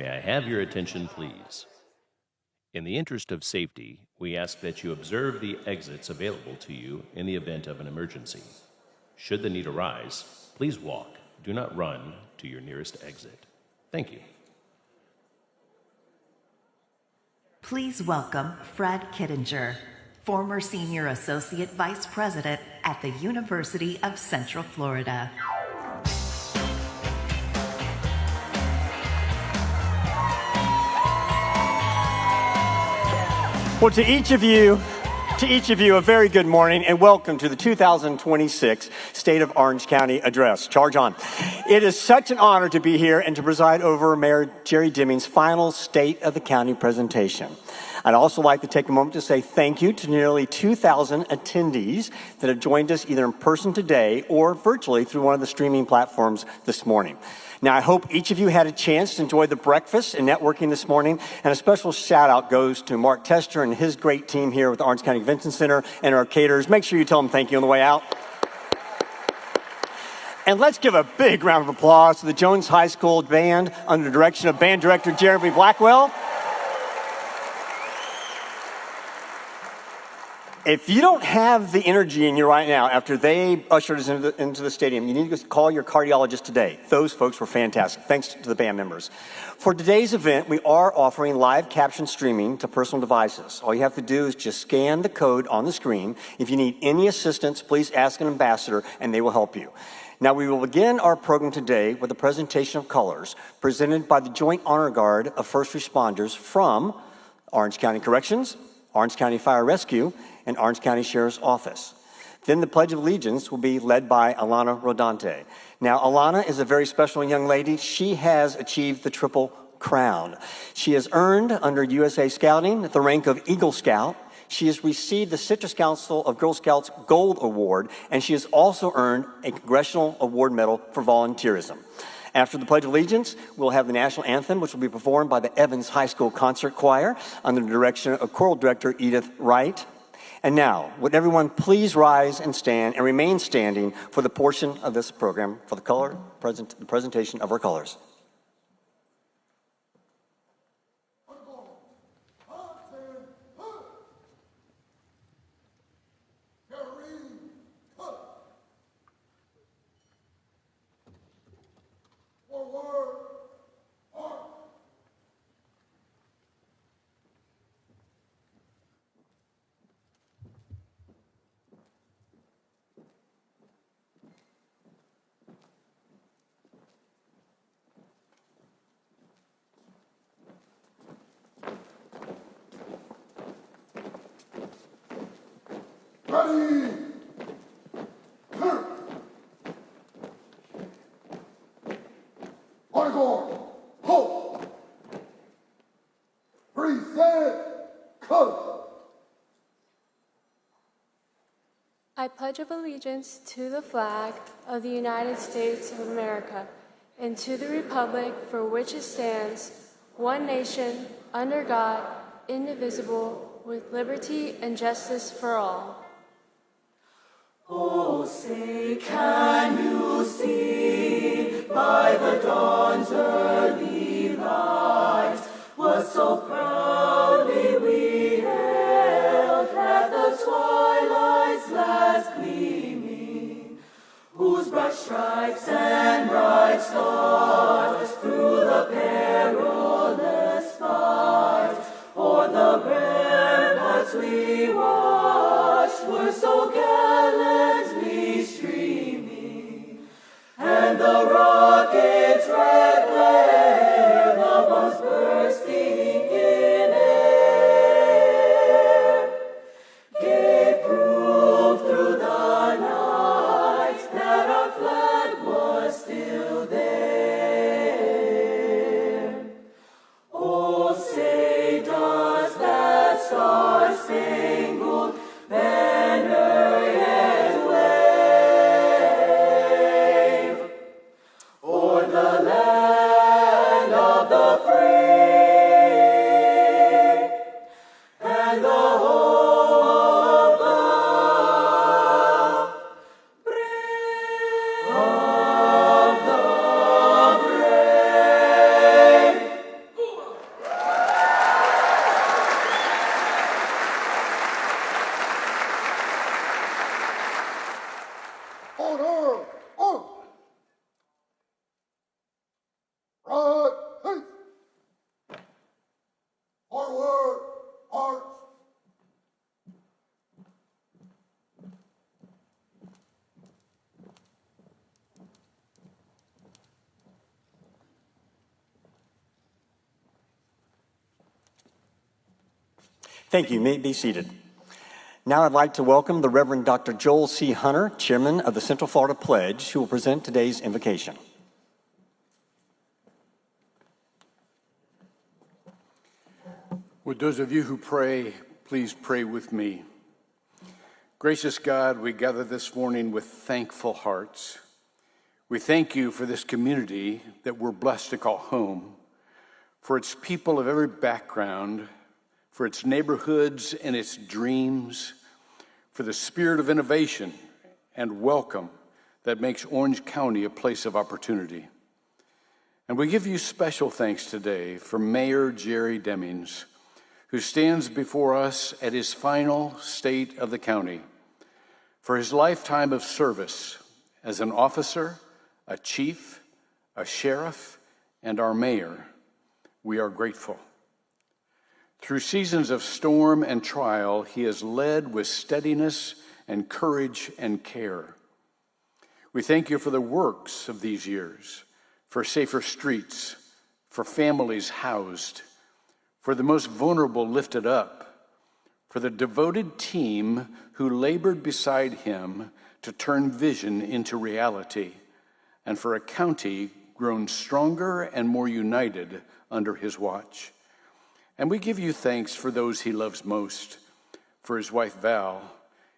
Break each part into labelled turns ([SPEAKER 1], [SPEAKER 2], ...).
[SPEAKER 1] May I have your attention, please? In the interest of safety, we ask that you observe the exits available to you in the event of an emergency. Should the need arise, please walk. Do not run to your nearest exit. Thank you.
[SPEAKER 2] Please welcome Fred Kittinger, former Senior Associate Vice President at the University of Central Florida.
[SPEAKER 3] Well, to each of you, a very good morning and welcome to the 2026 State of Orange County Address. Charge on. It is such an honor to be here and to preside over Mayor Jerry Demings' final State of the County presentation. I'd also like to take a moment to say thank you to nearly 2,000 attendees that have joined us either in person today or virtually through one of the streaming platforms this morning. Now, I hope each of you had a chance to enjoy the breakfast and networking this morning, and a special shout out goes to Mark Tester and his great team here with the Orange County Convention Center and our caterers. Make sure you tell them thank you on the way out. And let's give a big round of applause to the Jones High School Band under the direction of band director Jeremy Blackwell. If you don't have the energy in you right now after they ushered us into the stadium, you need to call your cardiologist today. Those folks were fantastic. Thanks to the band members. For today's event, we are offering live caption streaming to personal devices. All you have to do is just scan the code on the screen. If you need any assistance, please ask an ambassador and they will help you. Now, we will begin our program today with a presentation of colors presented by the Joint Honor Guard of First Responders from Orange County Corrections, Orange County Fire Rescue, and Orange County Sheriff's Office. Then the Pledge of Allegiance will be led by Alana Rodante. Now, Alana is a very special young lady. She has achieved the Triple Crown. She has earned, under USA Scouting, the rank of Eagle Scout. She has received the Citrus Council of Girl Scouts Gold Award, and she has also earned a Congressional Award Medal for volunteerism. After the Pledge of Allegiance, we'll have the National Anthem, which will be performed by the Evans High School Concert Choir under the direction of Choral Director Edith Wright. And now, would everyone please rise and stand and remain standing for the portion of this program for the presentation of our colors.
[SPEAKER 4] Ready! Encore! Halt! Reset! Cut!
[SPEAKER 5] I pledge of allegiance to the flag of the United States of America and to the republic for which it stands, one nation, under God, indivisible, with liberty and justice for all.
[SPEAKER 6] Oh, say, can you see by the dawn's early light what so proudly we hailed at the twilight's last gleaming, whose bright stripes and bright stars through the perilous fight o'er the ramparts we watched were so gallantly streaming, and the rocket's red glare, the bombs bursting in air, gave proof through the night that our flag was still there. Oh, say, does that star-spangled banner yet wave o'er the land of the free?
[SPEAKER 3] Thank you. You may be seated. Now I'd like to welcome the Reverend Dr. Joel C. Hunter, Chairman of the Central Florida Pledge, who will present today's invocation.
[SPEAKER 7] Would those of you who pray, please pray with me. Gracious God, we gather this morning with thankful hearts. We thank you for this community that we're blessed to call home, for its people of every background, for its neighborhoods and its dreams, for the spirit of innovation and welcome that makes Orange County a place of opportunity. And we give you special thanks today for Mayor Jerry Demings, who stands before us at his final state of the county, for his lifetime of service as an officer, a chief, a sheriff, and our mayor. We are grateful. Through seasons of storm and trial, he has led with steadiness and courage and care. We thank you for the works of these years, for safer streets, for families housed, for the most vulnerable lifted up, for the devoted team who labored beside him to turn vision into reality, and for a county grown stronger and more united under his watch. And we give you thanks for those he loves most, for his wife Val,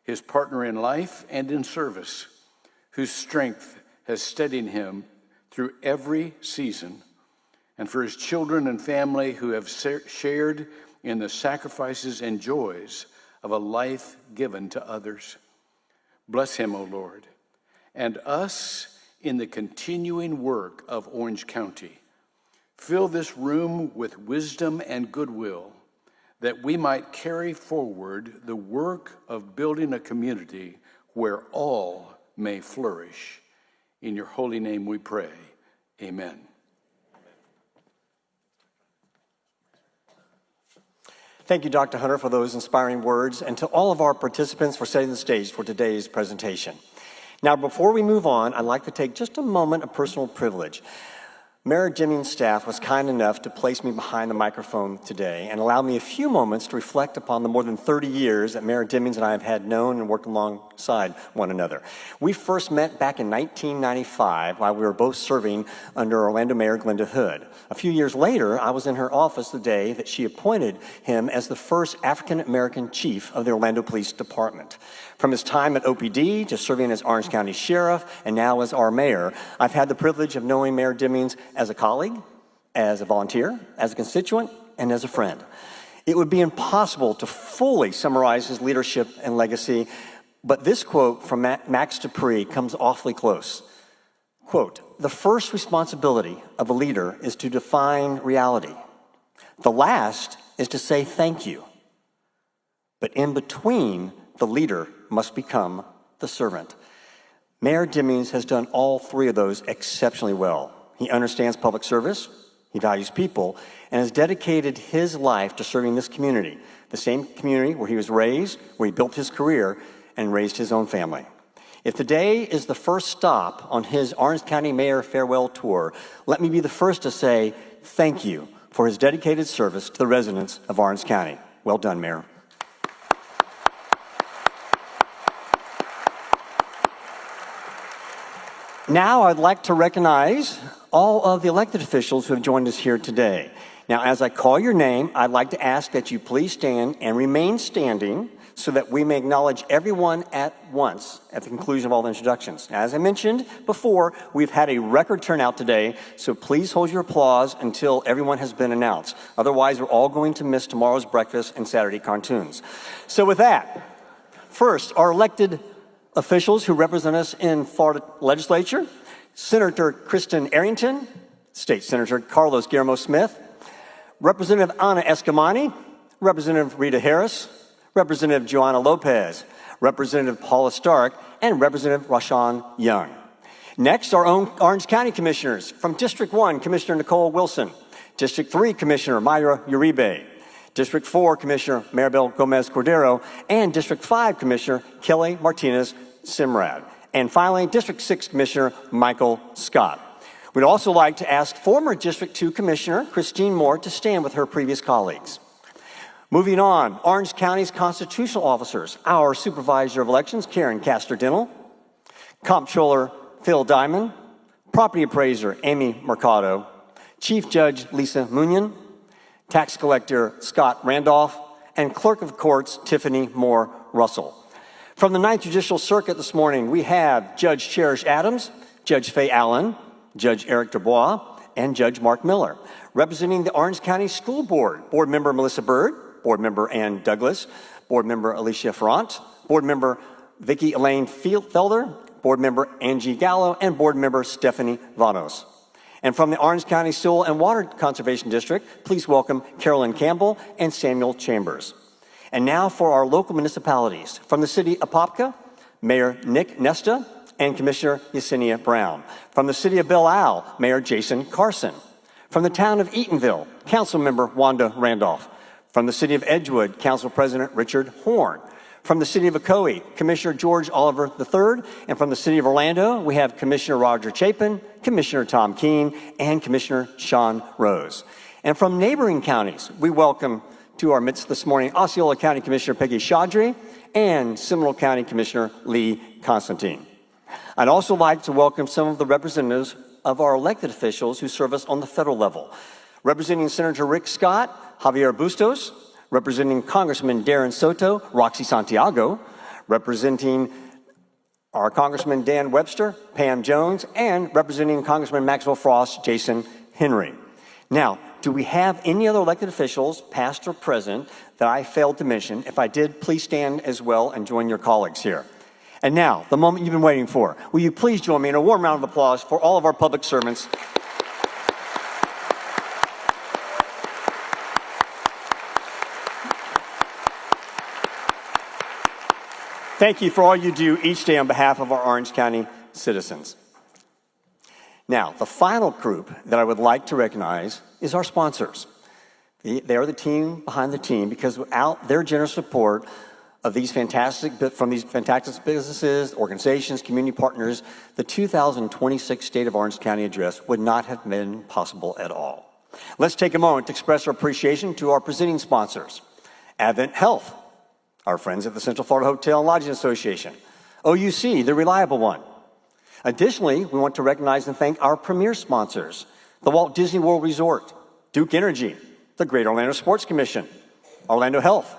[SPEAKER 7] his partner in life and in service, whose strength has steadied him through every season, and for his children and family who have shared in the sacrifices and joys of a life given to others. Bless him, O Lord, and us in the continuing work of Orange County. Fill this room with wisdom and goodwill, that we might carry forward the work of building a community where all may flourish. In your holy name we pray. Amen.
[SPEAKER 3] Thank you, Dr. Hunter, for those inspiring words, and to all of our participants for setting the stage for today's presentation. Now, before we move on, I'd like to take just a moment of personal privilege. Mayor Demings' staff was kind enough to place me behind the microphone today and allow me a few moments to reflect upon the more than 30 years that Mayor Demings and I have had known and worked alongside one another. We first met back in 1995 while we were both serving under Orlando Mayor Glenda Hood. A few years later, I was in her office the day that she appointed him as the first African-American chief of the Orlando Police Department. From his time at OPD to serving as Orange County Sheriff and now as our mayor, I've had the privilege of knowing Mayor Demings as a colleague, as a volunteer, as a constituent, and as a friend. It would be impossible to fully summarize his leadership and legacy, but this quote from Max Dupree comes awfully close. Quote, "The first responsibility of a leader is to define reality. The last is to say thank you. But in between, the leader must become the servant." Mayor Demings has done all three of those exceptionally well. He understands public service, he values people, and has dedicated his life to serving this community, the same community where he was raised, where he built his career, and raised his own family. If today is the first stop on his Orange County Mayor Farewell Tour, let me be the first to say thank you for his dedicated service to the residents of Orange County. Well done, Mayor. Now I'd like to recognize all of the elected officials who have joined us here today. Now, as I call your name, I'd like to ask that you please stand and remain standing so that we may acknowledge everyone at once at the conclusion of all the introductions. Now, as I mentioned before, we've had a record turnout today, so please hold your applause until everyone has been announced. Otherwise, we're all going to miss tomorrow's breakfast and Saturday cartoons. So with that, first, our elected officials who represent us in Florida legislature: Senator Kristen Arrington, State Senator Carlos Guillermo Smith, Representative Ana Escamani, Representative Rita Harris, Representative Joanna Lopez, Representative Paula Stark, and Representative Rashawn Young. Next, our own Orange County commissioners. From District 1, Commissioner Nicole Wilson, District 3, Commissioner Mayra Uribe, District 4, Commissioner Maribel Gomez Cordero, and District 5, Commissioner Kelly Martinez Simrad. And finally, District 6 Commissioner Michael Scott. We'd also like to ask former District 2 Commissioner Christine Moore to stand with her previous colleagues. Moving on, Orange County's constitutional officers, our supervisor of elections, Karen Castor-Dental, Comptroller Phil Diamond, Property Appraiser Amy Mercado, Chief Judge Lisa Munion, Tax Collector Scott Randolph, and Clerk of Courts Tiffany Moore Russell. From the Ninth Judicial Circuit this morning, we have Judge Cherish Adams, Judge Faye Allen, Judge Eric Dubois, and Judge Mark Miller. Representing the Orange County School Board, Board Member Melissa Bird, Board Member Ann Douglas, Board Member Alicia Ferrant, Board Member Vicki Elaine Felder, Board Member Angie Gallo, and Board Member Stephanie Vanos. And from the Orange County Soil and Water Conservation District, please welcome Carolyn Campbell and Samuel Chambers. And now for our local municipalities. From the city of Apopka, Mayor Nick Nesta and Commissioner Yesenia Brown. From the city of Belle Isle, Mayor Jason Carson. From the town of Eatonville, Councilmember Wanda Randolph. From the city of Edgewood, Council President Richard Horn. From the city of Ocoee, Commissioner George Oliver III. And from the city of Orlando, we have Commissioner Roger Chapin, Commissioner Tom Keene, and Commissioner Sean Rose. And from neighboring counties, we welcome to our midst this morning Osceola County Commissioner Peggy Chaudry and Seminole County Commissioner Lee Constantine. I'd also like to welcome some of the representatives of our elected officials who serve us on the federal level. Representing Senator Rick Scott, Javier Bustos. Representing Congressman Darren Soto, Roxy Santiago. Representing our Congressman Dan Webster, Pam Jones, and representing Congressman Maxwell Frost, Jason Henry. Now, do we have any other elected officials, past or present, that I failed to mention? If I did, please stand as well and join your colleagues here. And now, the moment you've been waiting for. Will you please join me in a warm round of applause for all of our public servants? Thank you for all you do each day on behalf of our Orange County citizens. Now, the final group that I would like to recognize is our sponsors. They are the team behind the team, because without their generous support of these fantastic businesses, organizations, community partners, the 2026 State of Orange County Address would not have been possible at all. Let's take a moment to express our appreciation to our presenting sponsors. Advent Health, our friends at the Central Florida Hotel and Lodging Association. OUC, the reliable one. Additionally, we want to recognize and thank our premier sponsors, the Walt Disney World Resort, Duke Energy, the Great Orlando Sports Commission, Orlando Health,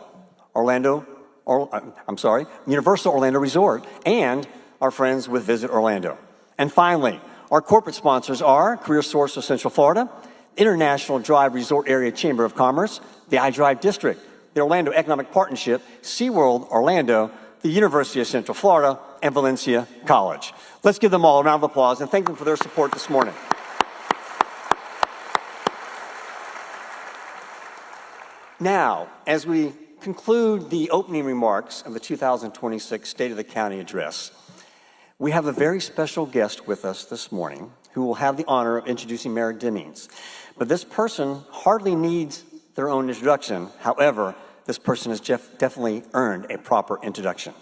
[SPEAKER 3] Universal Orlando Resort, and our friends with Visit Orlando. And finally, our corporate sponsors are Career Source of Central Florida, International Drive Resort Area Chamber of Commerce, the iDrive District, the Orlando Economic Partnership, SeaWorld Orlando, the University of Central Florida, and Valencia College. Let's give them all a round of applause and thank them for their support this morning. Now, as we conclude the opening remarks of the 2026 State of the County Address, we have a very special guest with us this morning who will have the honor of introducing Mayor Demings. But this person hardly needs their own introduction. However, this person has definitely earned a proper introduction.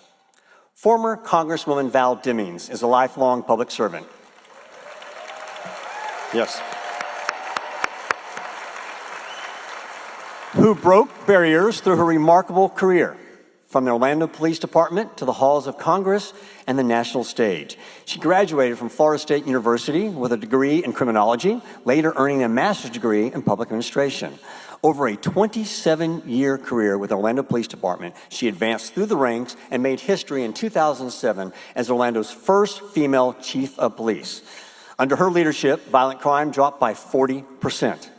[SPEAKER 3] Former Congresswoman Val Demings is a lifelong public servant. Yes. Who broke barriers through her remarkable career, from the Orlando Police Department to the halls of Congress and the national stage. She graduated from Florida State University with a degree in criminology, later earning a master's degree in public administration. Over a 27-year career with the Orlando Police Department, she advanced through the ranks and made history in 2007 as Orlando's first female chief of police. Under her leadership, violent crime dropped by 40%.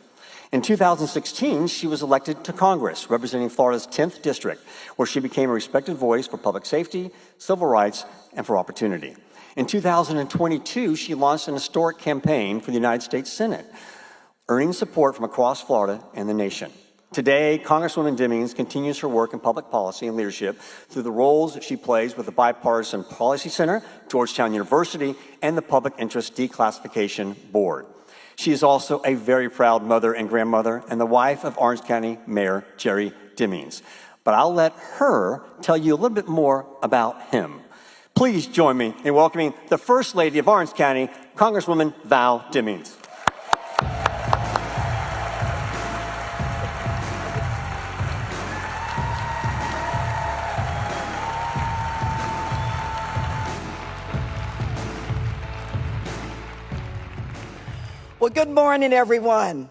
[SPEAKER 3] In 2016, she was elected to Congress, representing Florida's 10th district, where she became a respected voice for public safety, civil rights, and for opportunity. In 2022, she launched an historic campaign for the United States Senate, earning support from across Florida and the nation. Today, Congresswoman Demings continues her work in public policy and leadership through the roles that she plays with the Bipartisan Policy Center, Georgetown University, and the Public Interest Declassification Board. She is also a very proud mother and grandmother and the wife of Orange County Mayor Jerry Demings. But I'll let her tell you a little bit more about him. Please join me in welcoming the First Lady of Orange County, Congresswoman Val Demings.
[SPEAKER 8] Well, good morning, everyone.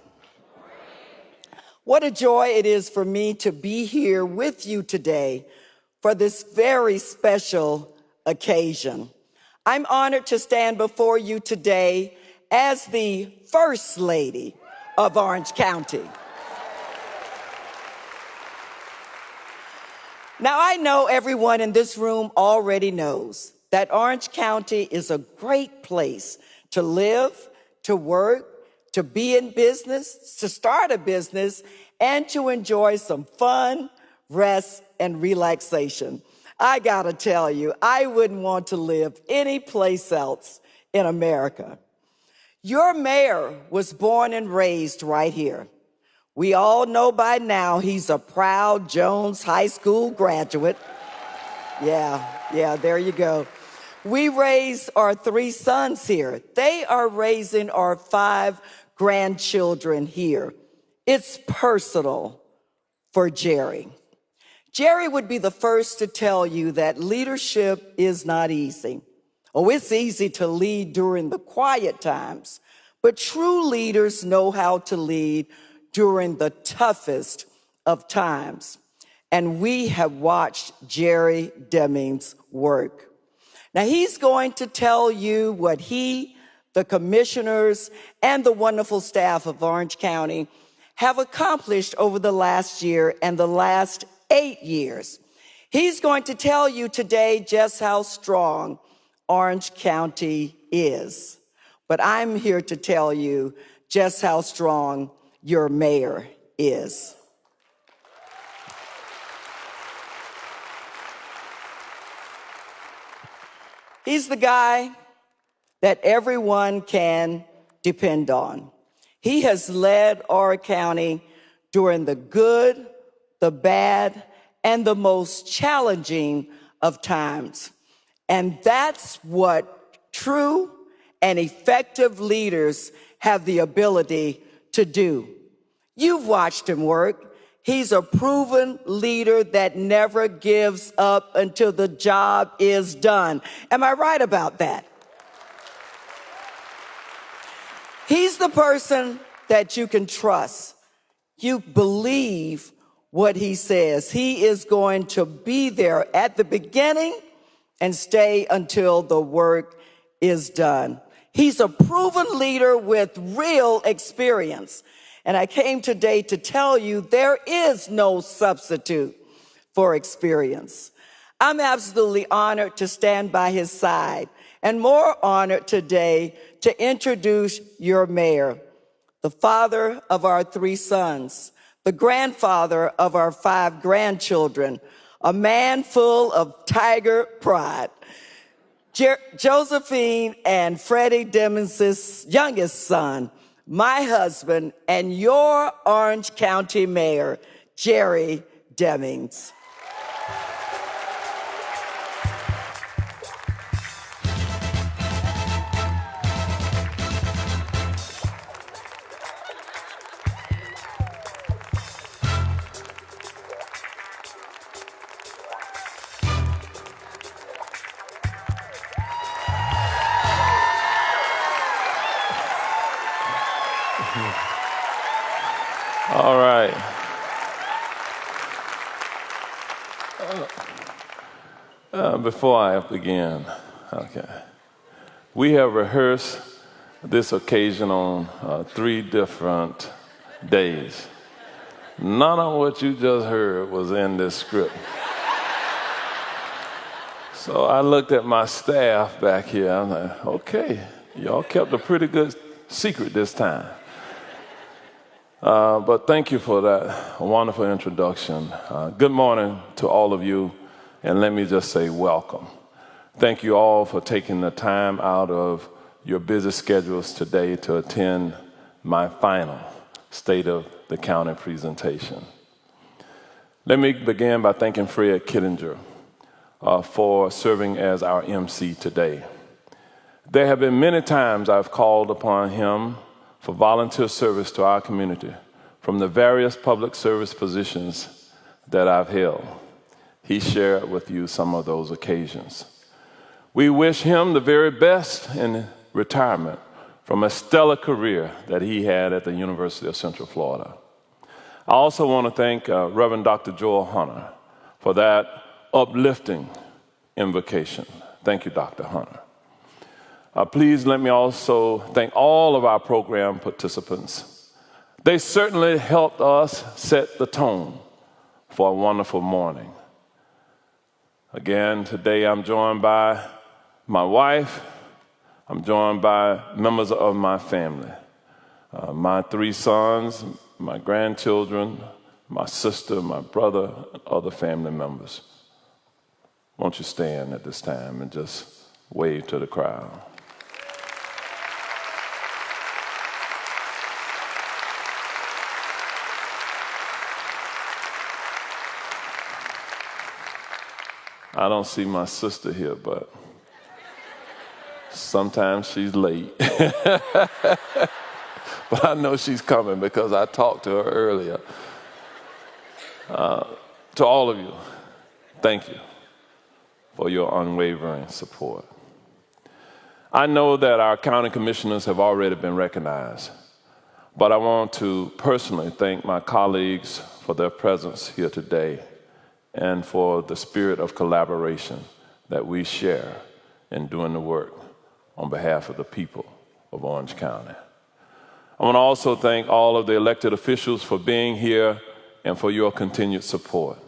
[SPEAKER 8] What a joy it is for me to be here with you today for this very special occasion. I'm honored to stand before you today as the First Lady of Orange County. Now, I know everyone in this room already knows that Orange County is a great place to live, to work, to be in business, to start a business, and to enjoy some fun, rest, and relaxation. I gotta tell you, I wouldn't want to live any place else in America. Your mayor was born and raised right here. We all know by now he's a proud Jones High School graduate. Yeah, there you go. We raised our 3 sons here. They are raising our 5 grandchildren here. It's personal for Jerry. Jerry would be the first to tell you that leadership is not easy. Oh, it's easy to lead during the quiet times, but true leaders know how to lead during the toughest of times. And we have watched Jerry Demings work. Now, he's going to tell you what he, the commissioners, and the wonderful staff of Orange County have accomplished over the last year and the last 8 years. He's going to tell you today just how strong Orange County is. But I'm here to tell you just how strong your mayor is. He's the guy that everyone can depend on. He has led our county during the good, the bad, and the most challenging of times. And that's what true and effective leaders have the ability to do. You've watched him work. He's a proven leader that never gives up until the job is done. Am I right about that? He's the person that you can trust. You believe what he says. He is going to be there at the beginning and stay until the work is done. He's a proven leader with real experience. And I came today to tell you there is no substitute for experience. I'm absolutely honored to stand by his side, and more honored today to introduce your mayor, the father of our 3 sons, the grandfather of our 5 grandchildren, a man full of tiger pride. Josephine and Freddie Demings' youngest son, my husband, and your Orange County Mayor, Jerry Demings.
[SPEAKER 9] All right. Before I begin, okay, we have rehearsed this occasion on 3 different days. None of what you just heard was in this script. So I looked at my staff back here. I'm like, okay, y'all kept a pretty good secret this time. But thank you for that wonderful introduction. Good morning to all of you, and let me just say welcome. Thank you all for taking the time out of your busy schedules today to attend my final State of the County presentation. Let me begin by thanking Fred Kittinger for serving as our MC today. There have been many times I've called upon him for volunteer service to our community from the various public service positions that I've held. He shared with you some of those occasions. We wish him the very best in retirement from a stellar career that he had at the University of Central Florida. I also want to thank Reverend Dr. Joel Hunter for that uplifting invocation. Thank you, Dr. Hunter. Please let me also thank all of our program participants. They certainly helped us set the tone for a wonderful morning. Again, today I'm joined by my wife. I'm joined by members of my family, my 3 sons, my grandchildren, my sister, my brother, and other family members. Won't you stand at this time and just wave to the crowd? I don't see my sister here, but sometimes she's late. But I know she's coming because I talked to her earlier. To all of you, thank you for your unwavering support. I know that our county commissioners have already been recognized, but I want to personally thank my colleagues for their presence here today and for the spirit of collaboration that we share in doing the work on behalf of the people of Orange County. I want to also thank all of the elected officials for being here and for your continued support.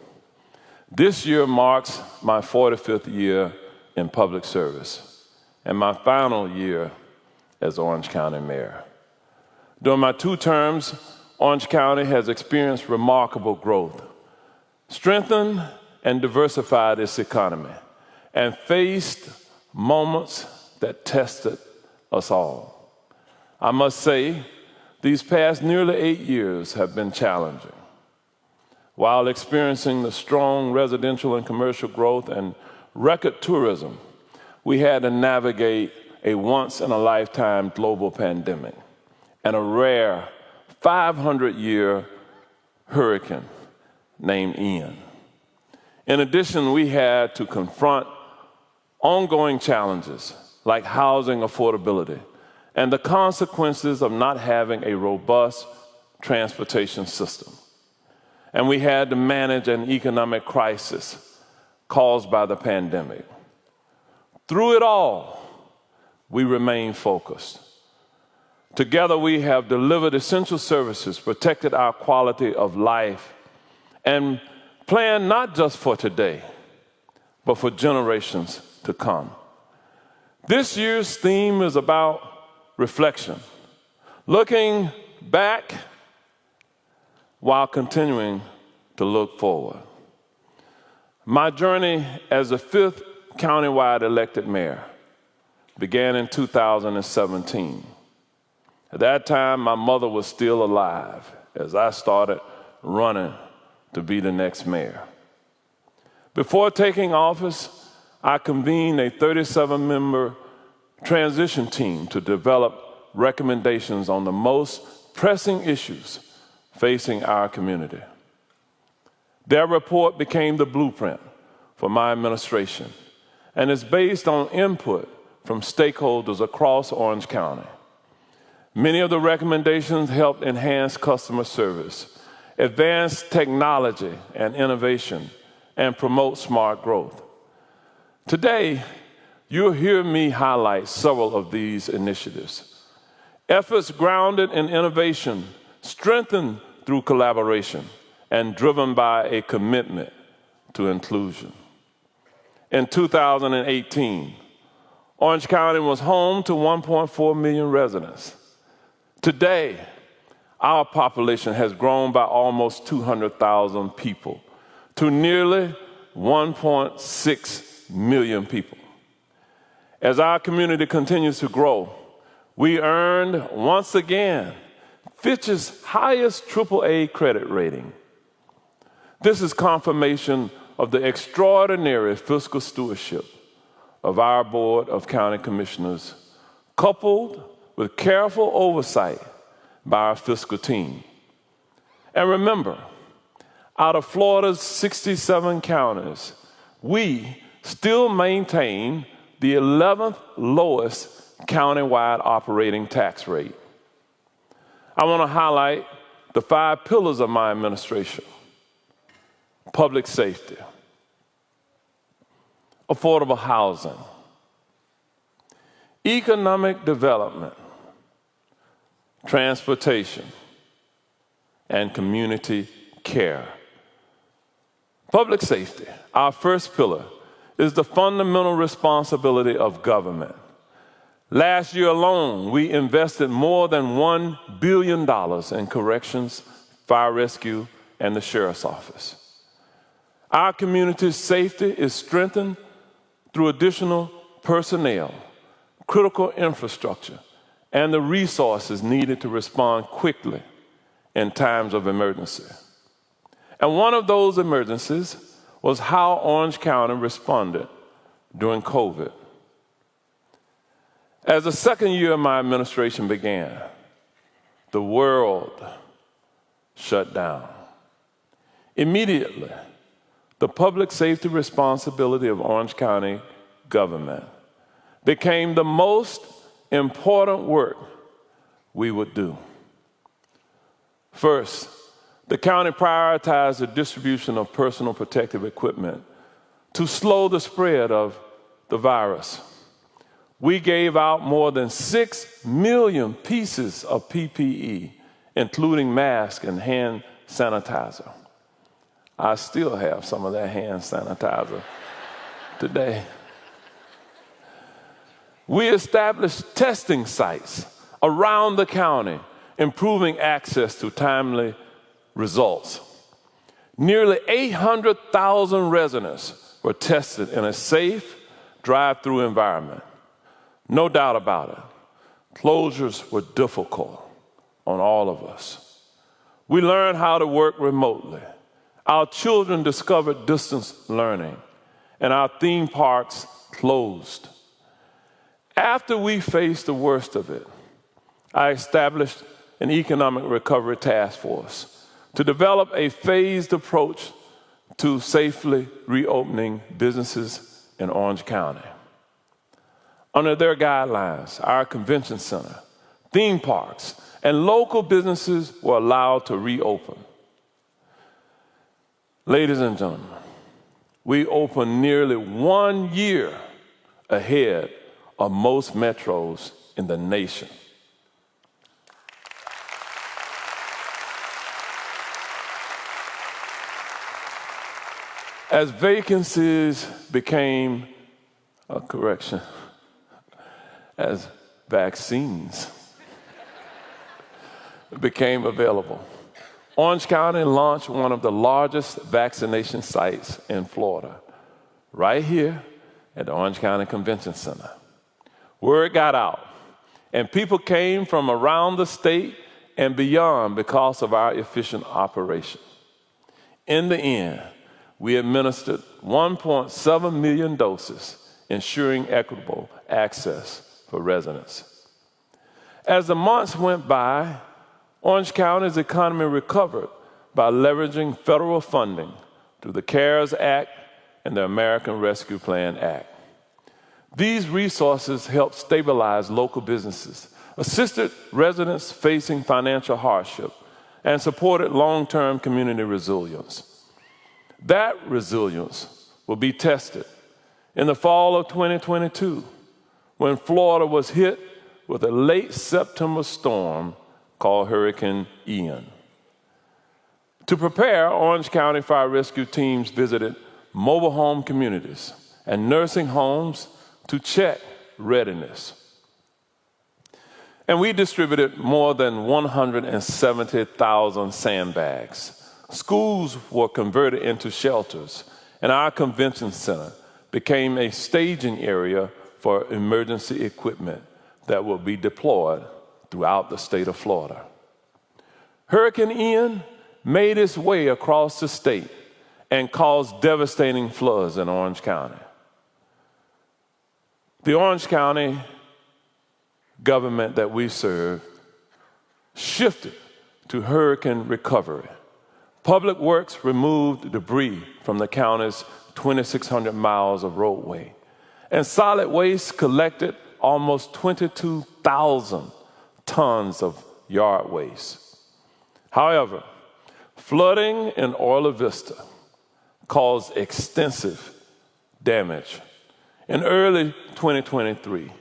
[SPEAKER 9] This year marks my 45th year in public service and my final year as Orange County Mayor. During my 2 terms, Orange County has experienced remarkable growth, strengthened and diversified its economy, and faced moments that tested us all. I must say, these past nearly 8 years have been challenging. While experiencing the strong residential and commercial growth and record tourism, we had to navigate a once-in-a-lifetime global pandemic and a rare 500-year hurricane named Ian. In addition, we had to confront ongoing challenges like housing affordability and the consequences of not having a robust transportation system. And we had to manage an economic crisis caused by the pandemic. Through it all, we remain focused. Together, we have delivered essential services, protected our quality of life, and planned not just for today, but for generations to come. This year's theme is about reflection, looking back while continuing to look forward. My journey as the 5th countywide elected mayor began in 2017. At that time, my mother was still alive as I started running to be the next mayor. Before taking office, I convened a 37-member transition team to develop recommendations on the most pressing issues facing our community. Their report became the blueprint for my administration and is based on input from stakeholders across Orange County. Many of the recommendations helped enhance customer service, advance technology and innovation, and promote smart growth. Today, you'll hear me highlight several of these initiatives. Efforts grounded in innovation, strengthened through collaboration, and driven by a commitment to inclusion. In 2018, Orange County was home to 1.4 million residents. Today, our population has grown by almost 200,000 people to nearly 1.6 million people. As our community continues to grow, we earned, once again, Fitch's highest AAA credit rating. This is confirmation of the extraordinary fiscal stewardship of our Board of County Commissioners, coupled with careful oversight by our fiscal team. And remember, out of Florida's 67 counties, we still maintain the 11th lowest countywide operating tax rate. I want to highlight the 5 pillars of my administration: public safety, affordable housing, economic development, transportation, and community care. Public safety, our first pillar, is the fundamental responsibility of government. Last year alone, we invested more than $1 billion in corrections, fire rescue, and the sheriff's office. Our community's safety is strengthened through additional personnel, critical infrastructure, and the resources needed to respond quickly in times of emergency. And one of those emergencies was how Orange County responded during COVID. As the second year of my administration began, the world shut down. Immediately, the public safety responsibility of Orange County government became the most important work we would do. First, the county prioritized the distribution of personal protective equipment to slow the spread of the virus. We gave out more than 6 million pieces of PPE, including masks and hand sanitizer. I still have some of that hand sanitizer today. We established testing sites around the county, improving access to timely results. Nearly 800,000 residents were tested in a safe drive-through environment. No doubt about it, closures were difficult on all of us. We learned how to work remotely. Our children discovered distance learning, and our theme parks closed. After we faced the worst of it, I established an economic recovery task force to develop a phased approach to safely reopening businesses in Orange County. Under their guidelines, our convention center, theme parks, and local businesses were allowed to reopen. Ladies and gentlemen, we opened nearly 1 year ahead of most metros in the nation. As vacancies became a correction, as vaccines became available, Orange County launched one of the largest vaccination sites in Florida, right here at the Orange County Convention Center. Word got out, and people came from around the state and beyond because of our efficient operation. In the end, we administered 1.7 million doses, ensuring equitable access for residents. As the months went by, Orange County's economy recovered by leveraging federal funding through the CARES Act and the American Rescue Plan Act. These resources helped stabilize local businesses, assisted residents facing financial hardship, and supported long-term community resilience. That resilience will be tested in the fall of 2022 when Florida was hit with a late September storm called Hurricane Ian. To prepare, Orange County fire rescue teams visited mobile home communities and nursing homes to check readiness. And we distributed more than 170,000 sandbags. Schools were converted into shelters, and our convention center became a staging area for emergency equipment that will be deployed throughout the state of Florida. Hurricane Ian made its way across the state and caused devastating floods in Orange County. The Orange County government that we serve shifted to hurricane recovery. Public Works removed debris from the county's 2,600 miles of roadway, and solid waste collected almost 22,000 tons of yard waste. However, flooding in Isla Vista caused extensive damage. In early 2023,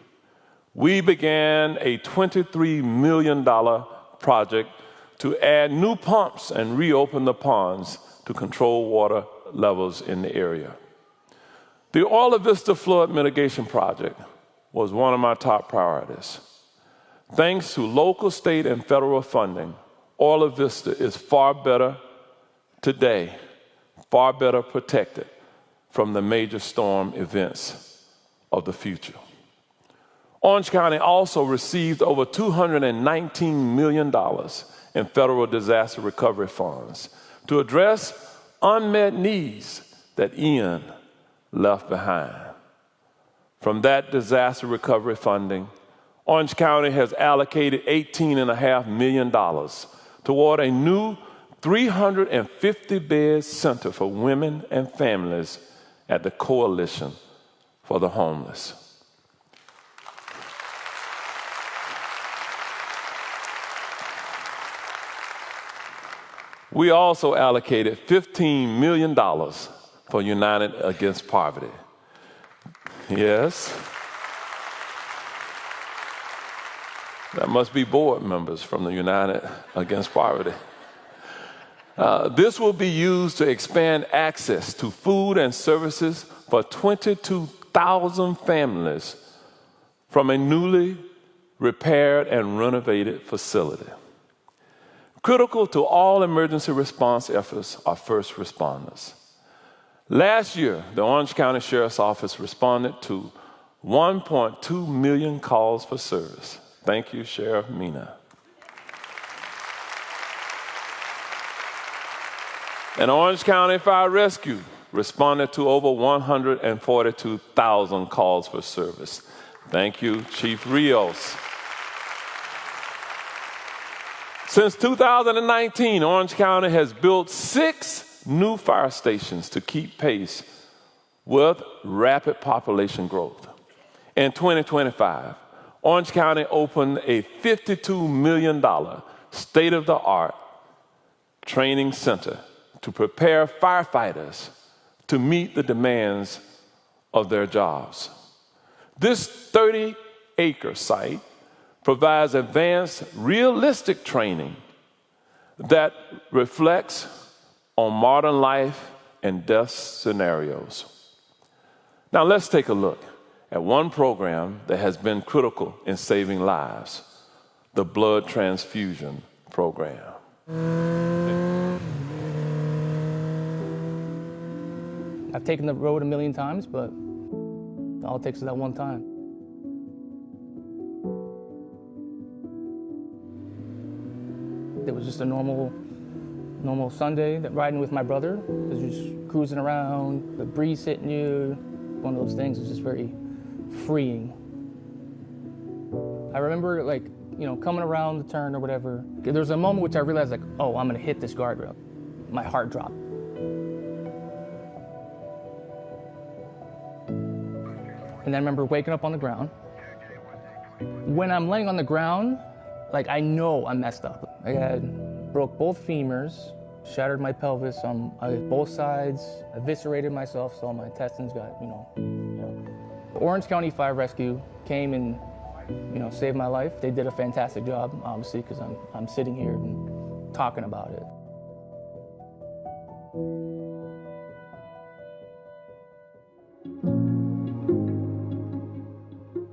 [SPEAKER 9] we began a $23 million project to add new pumps and reopen the ponds to control water levels in the area. The Isla Vista Flood Mitigation Project was one of my top priorities. Thanks to local, state, and federal funding, Isla Vista is far better today, far better protected from the major storm events of the future. Orange County also received over $219 million in federal disaster recovery funds to address unmet needs that Ian left behind. From that disaster recovery funding, Orange County has allocated $18.5 million toward a new 350-bed center for women and families at the Coalition for the Homeless. We also allocated $15 million for United Against Poverty. Yes. That must be board members from the United Against Poverty. This will be used to expand access to food and services for 22,000 families from a newly repaired and renovated facility. Critical to all emergency response efforts are first responders. Last year, the Orange County Sheriff's Office responded to 1.2 million calls for service. Thank you, Sheriff Mina. And Orange County Fire Rescue responded to over 142,000 calls for service. Thank you, Chief Rios. Since 2019, Orange County has built 6 new fire stations to keep pace with rapid population growth. In 2025, Orange County opened a $52 million state-of-the-art training center to prepare firefighters to meet the demands of their jobs. This 30-acre site provides advanced, realistic training that reflects on modern life and death scenarios. Now let's take a look at one program that has been critical in saving lives, the blood transfusion program.
[SPEAKER 10] I've taken the road a million times, but all it takes is that one time. It was just a normal Sunday, riding with my brother. It was just cruising around, the breeze hitting you. One of those things was just very freeing. I remember, coming around the turn or whatever. There was a moment which I realized, oh, I'm gonna hit this guardrail. My heart dropped. And then I remember waking up on the ground. When I'm laying on the ground, I know I'm messed up. I had broke both femurs, shattered my pelvis on both sides, eviscerated myself, so my intestines got, The Orange County Fire Rescue came and, saved my life. They did a fantastic job, obviously, because I'm sitting here and talking about it.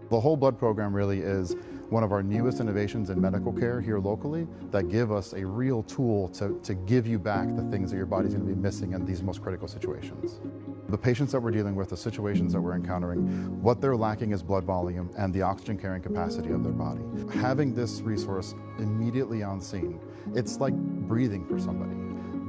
[SPEAKER 11] The whole blood program really is one of our newest innovations in medical care here locally that give us a real tool to give you back the things that your body's going to be missing in these most critical situations. The patients that we're dealing with, the situations that we're encountering, what they're lacking is blood volume and the oxygen carrying capacity of their body. Having this resource immediately on scene, it's like breathing for somebody.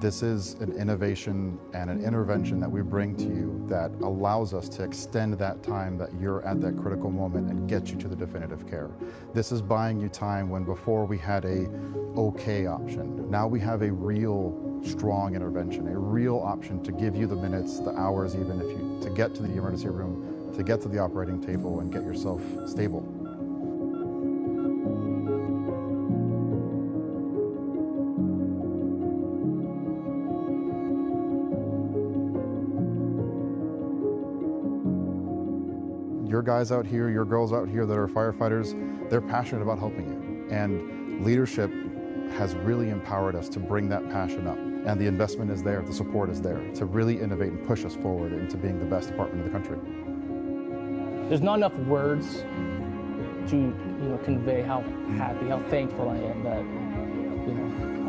[SPEAKER 11] This is an innovation and an intervention that we bring to you that allows us to extend that time that you're at that critical moment and get you to the definitive care. This is buying you time when before we had a okay option. Now we have a real strong intervention, a real option to give you the minutes, the hours even, to get to the emergency room to get to the operating table and get yourself stable. Your guys out here, your girls out here that are firefighters, they're passionate about helping you. And leadership has really empowered us to bring that passion up. And the investment is there, the support is there to really innovate and push us forward into being the best department in the country.
[SPEAKER 10] There's not enough words to convey how happy, how thankful I am that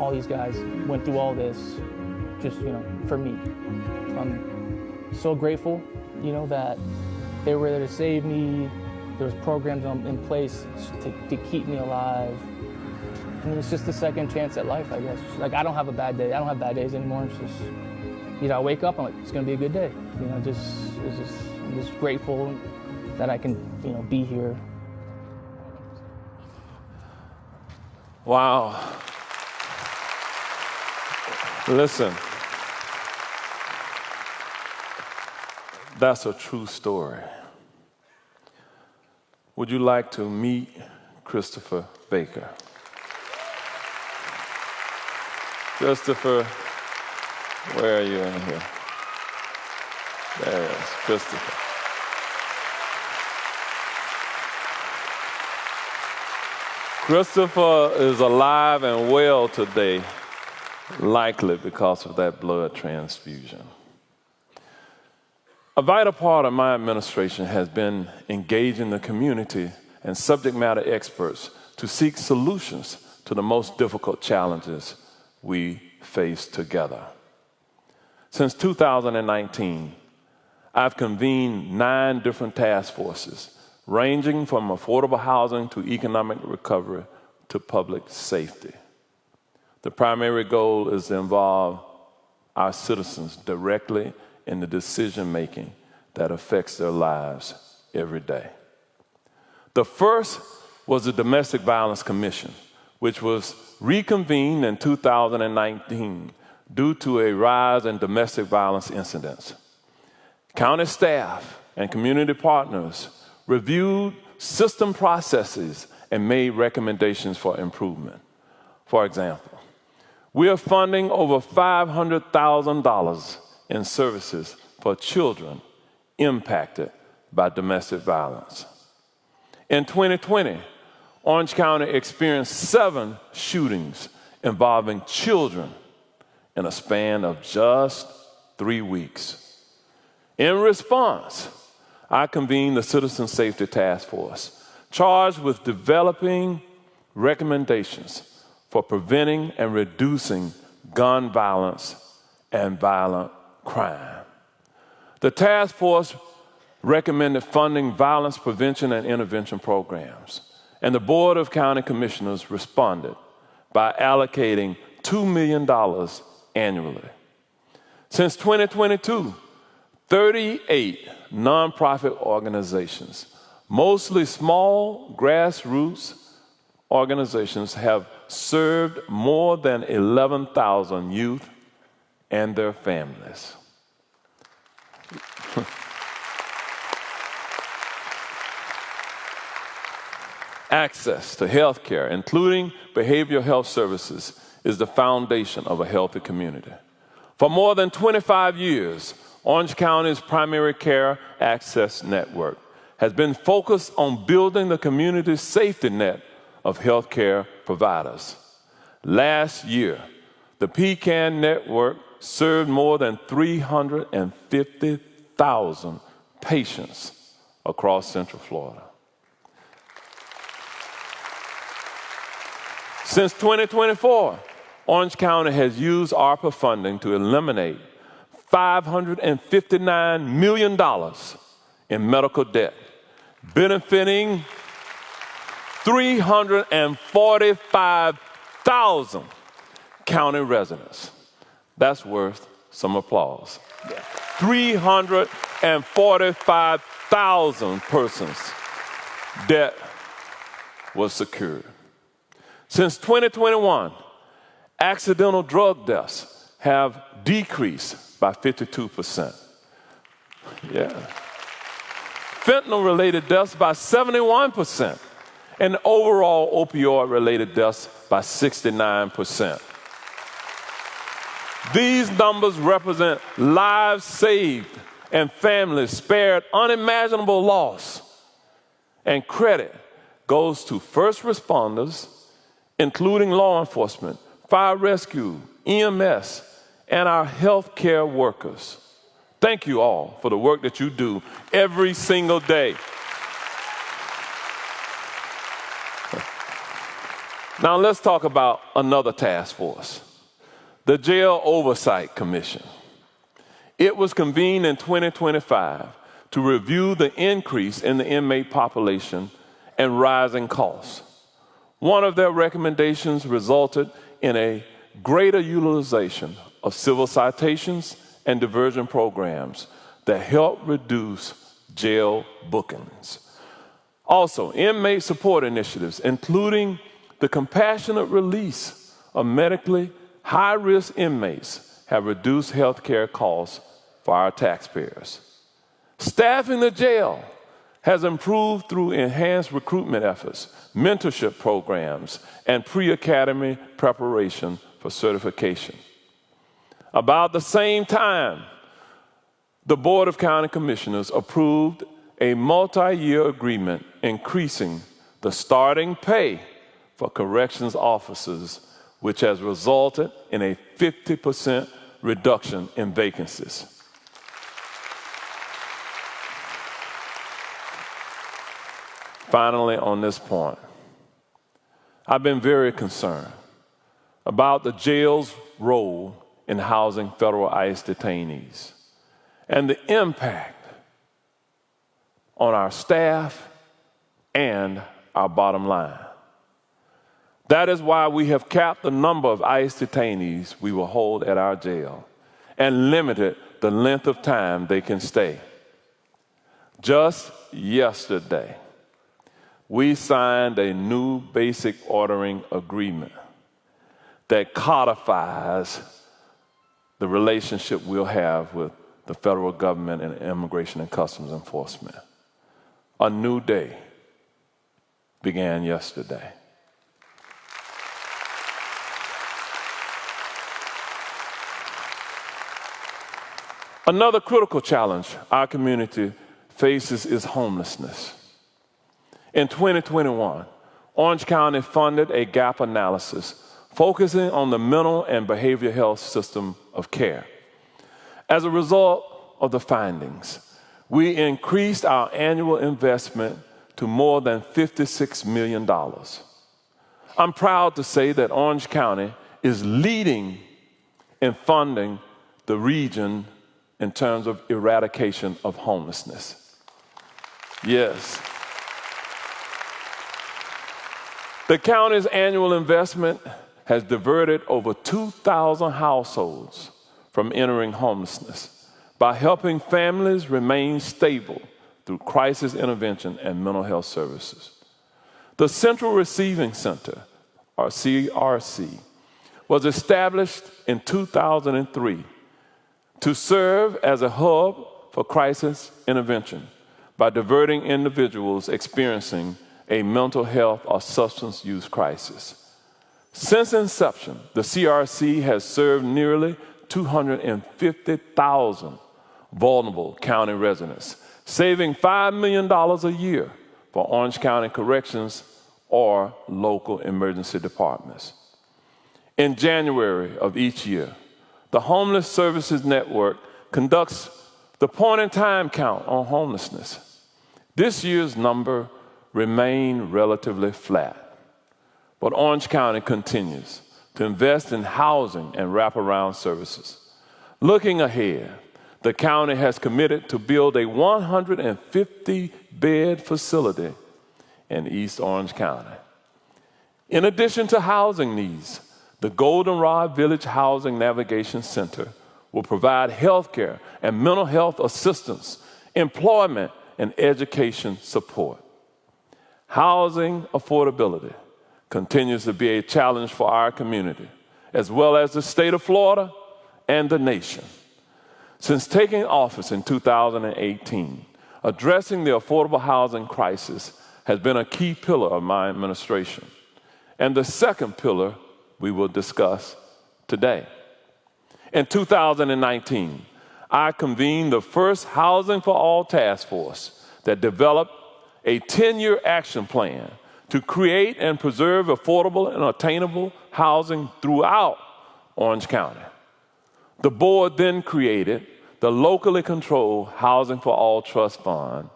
[SPEAKER 10] all these guys went through all this just for me. I'm so grateful that they were there to save me. There was programs in place to keep me alive. I mean, it's just a second chance at life, I guess. Like, I don't have a bad day. I don't have bad days anymore. It's just, I wake up, I'm like, it's gonna be a good day. I'm just grateful that I can, be here.
[SPEAKER 9] Wow. Listen, that's a true story. Would you like to meet Christopher Baker? Christopher, where are you in here? There he is, Christopher. Christopher is alive and well today, likely because of that blood transfusion. A vital part of my administration has been engaging the community and subject matter experts to seek solutions to the most difficult challenges we face together. Since 2019, I've convened 9 different task forces, ranging from affordable housing to economic recovery to public safety. The primary goal is to involve our citizens directly in the decision-making that affects their lives every day. The first was the Domestic Violence Commission, which was reconvened in 2019 due to a rise in domestic violence incidents. County staff and community partners reviewed system processes and made recommendations for improvement. For example, we are funding over $500,000 in services for children impacted by domestic violence. In 2020, Orange County experienced 7 shootings involving children in a span of just 3 weeks. In response, I convened the Citizen Safety Task Force, charged with developing recommendations for preventing and reducing gun violence and violent crime. The task force recommended funding violence prevention and intervention programs, and the Board of County Commissioners responded by allocating $2 million annually. Since 2022, 38 nonprofit organizations, mostly small grassroots organizations, have served more than 11,000 youth and their families. Access to health care, including behavioral health services, is the foundation of a healthy community. For more than 25 years, Orange County's primary care access network has been focused on building the community's safety net of health care providers. Last year, the PCAN network served more than 350,000 patients across Central Florida. Since 2024, Orange County has used ARPA funding to eliminate $559 million in medical debt, benefiting 345,000 county residents. That's worth some applause. 345,000 persons' debt was secured. Since 2021, accidental drug deaths have decreased by 52%. Yeah. fentanyl-related deaths by 71%, and overall opioid-related deaths by 69%. These numbers represent lives saved and families spared unimaginable loss. And credit goes to first responders, including law enforcement, fire rescue, EMS, and our healthcare workers. Thank you all for the work that you do every single day. Now let's talk about another task force, the Jail Oversight Commission. It was convened in 2025 to review the increase in the inmate population and rising costs. One of their recommendations resulted in a greater utilization of civil citations and diversion programs that help reduce jail bookings. Also, inmate support initiatives, including the compassionate release of medically high-risk inmates, have reduced health care costs for our taxpayers. Staffing the jail has improved through enhanced recruitment efforts, mentorship programs, and pre-academy preparation for certification. About the same time, the Board of County Commissioners approved a multi-year agreement increasing the starting pay for corrections officers, which has resulted in a 50% reduction in vacancies. Finally, on this point, I've been very concerned about the jail's role in housing federal ICE detainees and the impact on our staff and our bottom line. That is why we have capped the number of ICE detainees we will hold at our jail and limited the length of time they can stay. Just yesterday, we signed a new basic ordering agreement that codifies the relationship we'll have with the federal government and Immigration and Customs Enforcement. A new day began yesterday. Another critical challenge our community faces is homelessness. In 2021, Orange County funded a gap analysis focusing on the mental and behavioral health system of care. As a result of the findings, we increased our annual investment to more than $56 million. I'm proud to say that Orange County is leading in funding the region in terms of eradication of homelessness. Yes. The county's annual investment has diverted over 2,000 households from entering homelessness by helping families remain stable through crisis intervention and mental health services. The Central Receiving Center, or CRC, was established in 2003 to serve as a hub for crisis intervention by diverting individuals experiencing a mental health or substance use crisis. Since inception, the CRC has served nearly 250,000 vulnerable county residents, saving $5 million a year for Orange County Corrections or local emergency departments. In January of each year, the Homeless Services Network conducts the point-in-time count on homelessness. This year's number remained relatively flat, but Orange County continues to invest in housing and wraparound services. Looking ahead, the county has committed to build a 150-bed facility in East Orange County. In addition to housing needs, the Goldenrod Village Housing Navigation Center will provide health care and mental health assistance, employment, and education support. Housing affordability continues to be a challenge for our community, as well as the state of Florida and the nation. Since taking office in 2018, addressing the affordable housing crisis has been a key pillar of my administration, and the second pillar we will discuss today. In 2019, I convened the first Housing for All task force that developed a 10-year action plan to create and preserve affordable and attainable housing throughout Orange County. The board then created the locally controlled Housing for All Trust Fund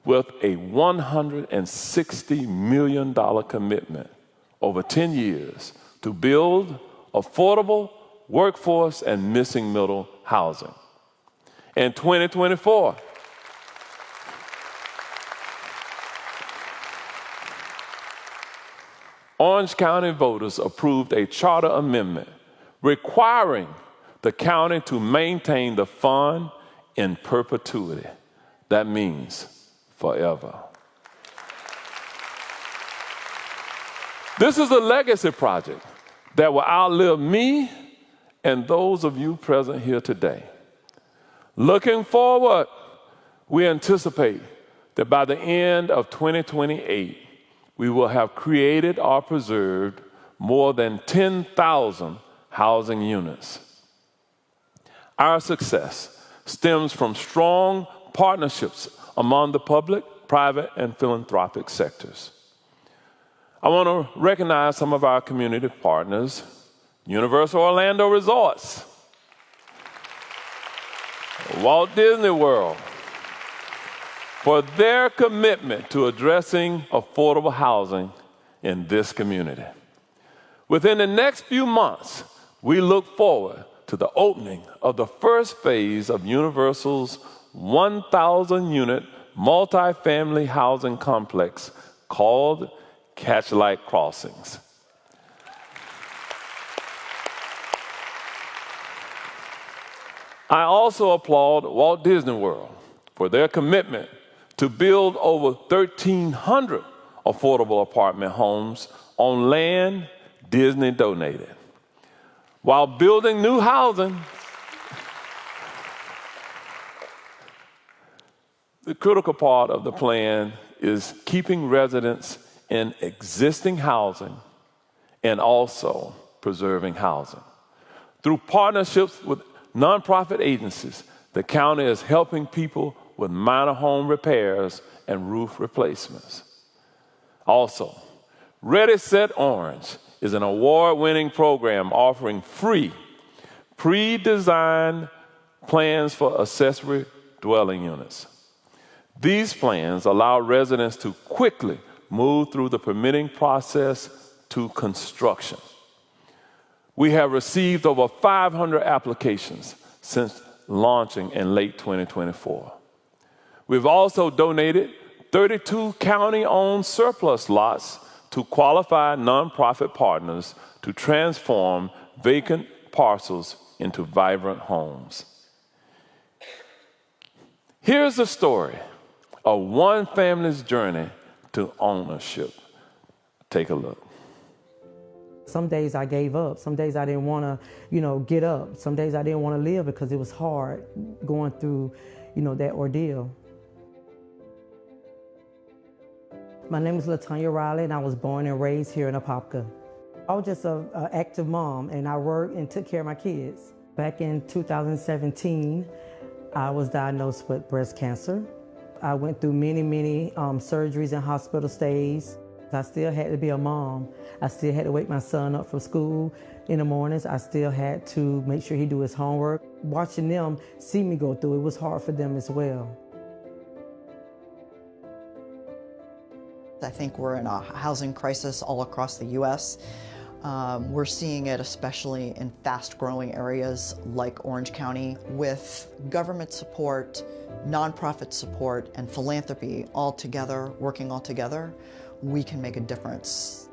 [SPEAKER 9] with a $160 million commitment over 10 years to build affordable workforce and missing middle housing. In 2024, Orange County voters approved a charter amendment requiring the county to maintain the fund in perpetuity. That means forever. This is a legacy project that will outlive me and those of you present here today. Looking forward, we anticipate that by the end of 2028, we will have created or preserved more than 10,000 housing units. Our success stems from strong partnerships among the public, private, and philanthropic sectors. I want to recognize some of our community partners: Universal Orlando Resorts, Walt Disney World, for their commitment to addressing affordable housing in this community. Within the next few months, we look forward to the opening of the first phase of Universal's 1,000-unit multifamily housing complex called Catchlight Crossings. I also applaud Walt Disney World for their commitment to build over 1,300 affordable apartment homes on land Disney donated. While building new housing, the critical part of the plan is keeping residents in existing housing and also preserving housing. Through partnerships with nonprofit agencies, the county is helping people with minor home repairs and roof replacements. Also, Ready, Set, Orange is an award-winning program offering free, pre-designed plans for accessory dwelling units. These plans allow residents to quickly move through the permitting process to construction. We have received over 500 applications since launching in late 2024. We've also donated 32 county-owned surplus lots to qualified nonprofit partners to transform vacant parcels into vibrant homes. Here's the story of one family's journey to ownership. Take a look.
[SPEAKER 12] Some days I gave up. Some days I didn't want to, get up. Some days I didn't want to live because it was hard going through, that ordeal. My name is LaTanya Riley, and I was born and raised here in Apopka. I was just an active mom, and I worked and took care of my kids. Back in 2017, I was diagnosed with breast cancer. I went through many surgeries and hospital stays. I still had to be a mom. I still had to wake my son up from school in the mornings. I still had to make sure he do his homework. Watching them see me go through, it was hard for them as well.
[SPEAKER 13] I think we're in a housing crisis all across the U.S. We're seeing it especially in fast-growing areas like Orange County. With government support, nonprofit support, and philanthropy all together, working all together, we can make a difference.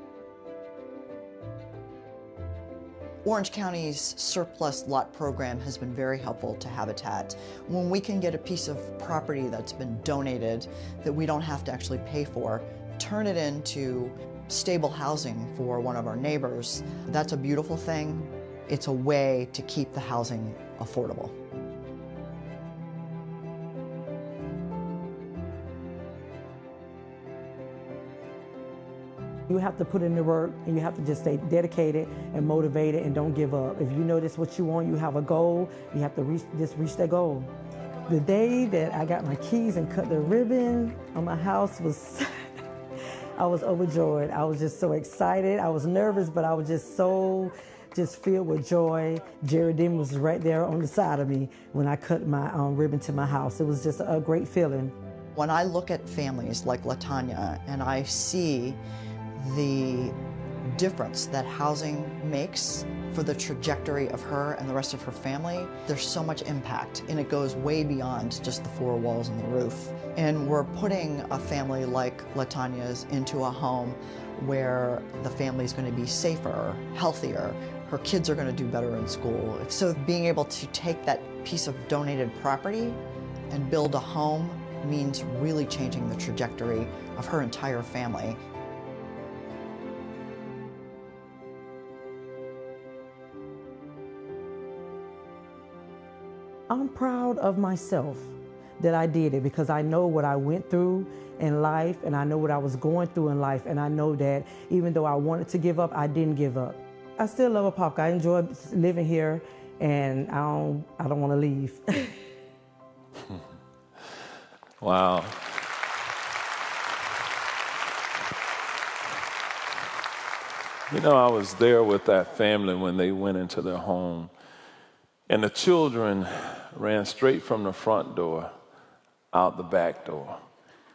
[SPEAKER 13] Orange County's surplus lot program has been very helpful to Habitat. When we can get a piece of property that's been donated that we don't have to actually pay for, turn it into stable housing for one of our neighbors, that's a beautiful thing. It's a way to keep the housing affordable.
[SPEAKER 12] You have to put in the work, and you have to just stay dedicated and motivated and don't give up. If you know this is what you want, you have a goal, you have to reach that goal. The day that I got my keys and cut the ribbon on my house was, I was overjoyed. I was just so excited. I was nervous, but I was just filled with joy. Jerry Demings was right there on the side of me when I cut my ribbon to my house. It was just a great feeling.
[SPEAKER 13] When I look at families like LaTanya and I see the difference that housing makes for the trajectory of her and the rest of her family, there's so much impact, and it goes way beyond just the four walls and the roof. And we're putting a family like LaTanya's into a home where the family's going to be safer, healthier, her kids are going to do better in school. So being able to take that piece of donated property and build a home means really changing the trajectory of her entire family.
[SPEAKER 12] I'm proud of myself that I did it, because I know what I went through in life, and I know what I was going through in life, and I know that even though I wanted to give up, I didn't give up. I still love Apopka. I enjoy living here, and I don't want to leave.
[SPEAKER 9] Wow. You know, I was there with that family when they went into their home, and the children ran straight from the front door, out the back door,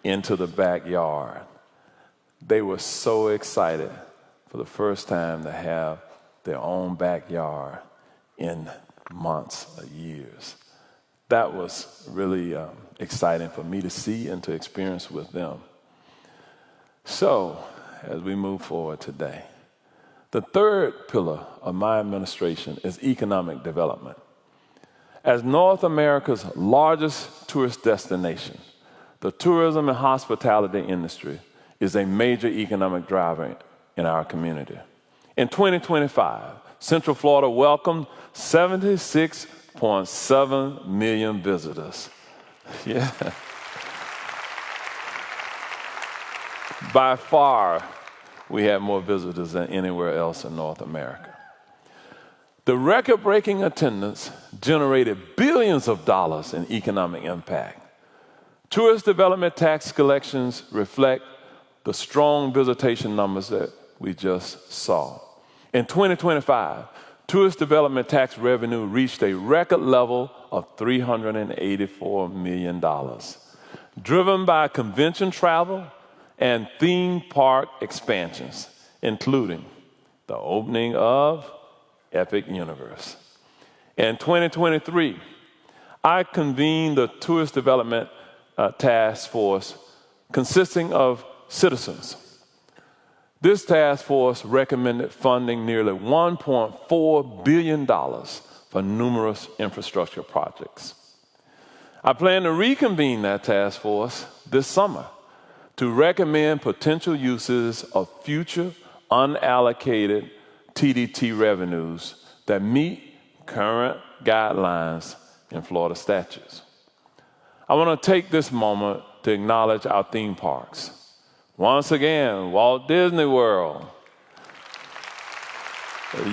[SPEAKER 9] into the backyard. They were so excited for the first time to have their own backyard in months or years. That was really exciting for me to see and to experience with them. So, as we move forward today, the third pillar of my administration is economic development. As North America's largest tourist destination, the tourism and hospitality industry is a major economic driver in our community. In 2025, Central Florida welcomed 76.7 million visitors. Yeah. By far, we had more visitors than anywhere else in North America. The record-breaking attendance generated billions of dollars in economic impact. Tourist development tax collections reflect the strong visitation numbers that we just saw. In 2025, tourist development tax revenue reached a record level of $384 million, driven by convention travel and theme park expansions, including the opening of Epic Universe. In 2023, I convened the Tourist Development Task Force consisting of citizens. This task force recommended funding nearly $1.4 billion for numerous infrastructure projects. I plan to reconvene that task force this summer to recommend potential uses of future unallocated TDT revenues that meet current guidelines in Florida statutes. I want to take this moment to acknowledge our theme parks. Once again, Walt Disney World,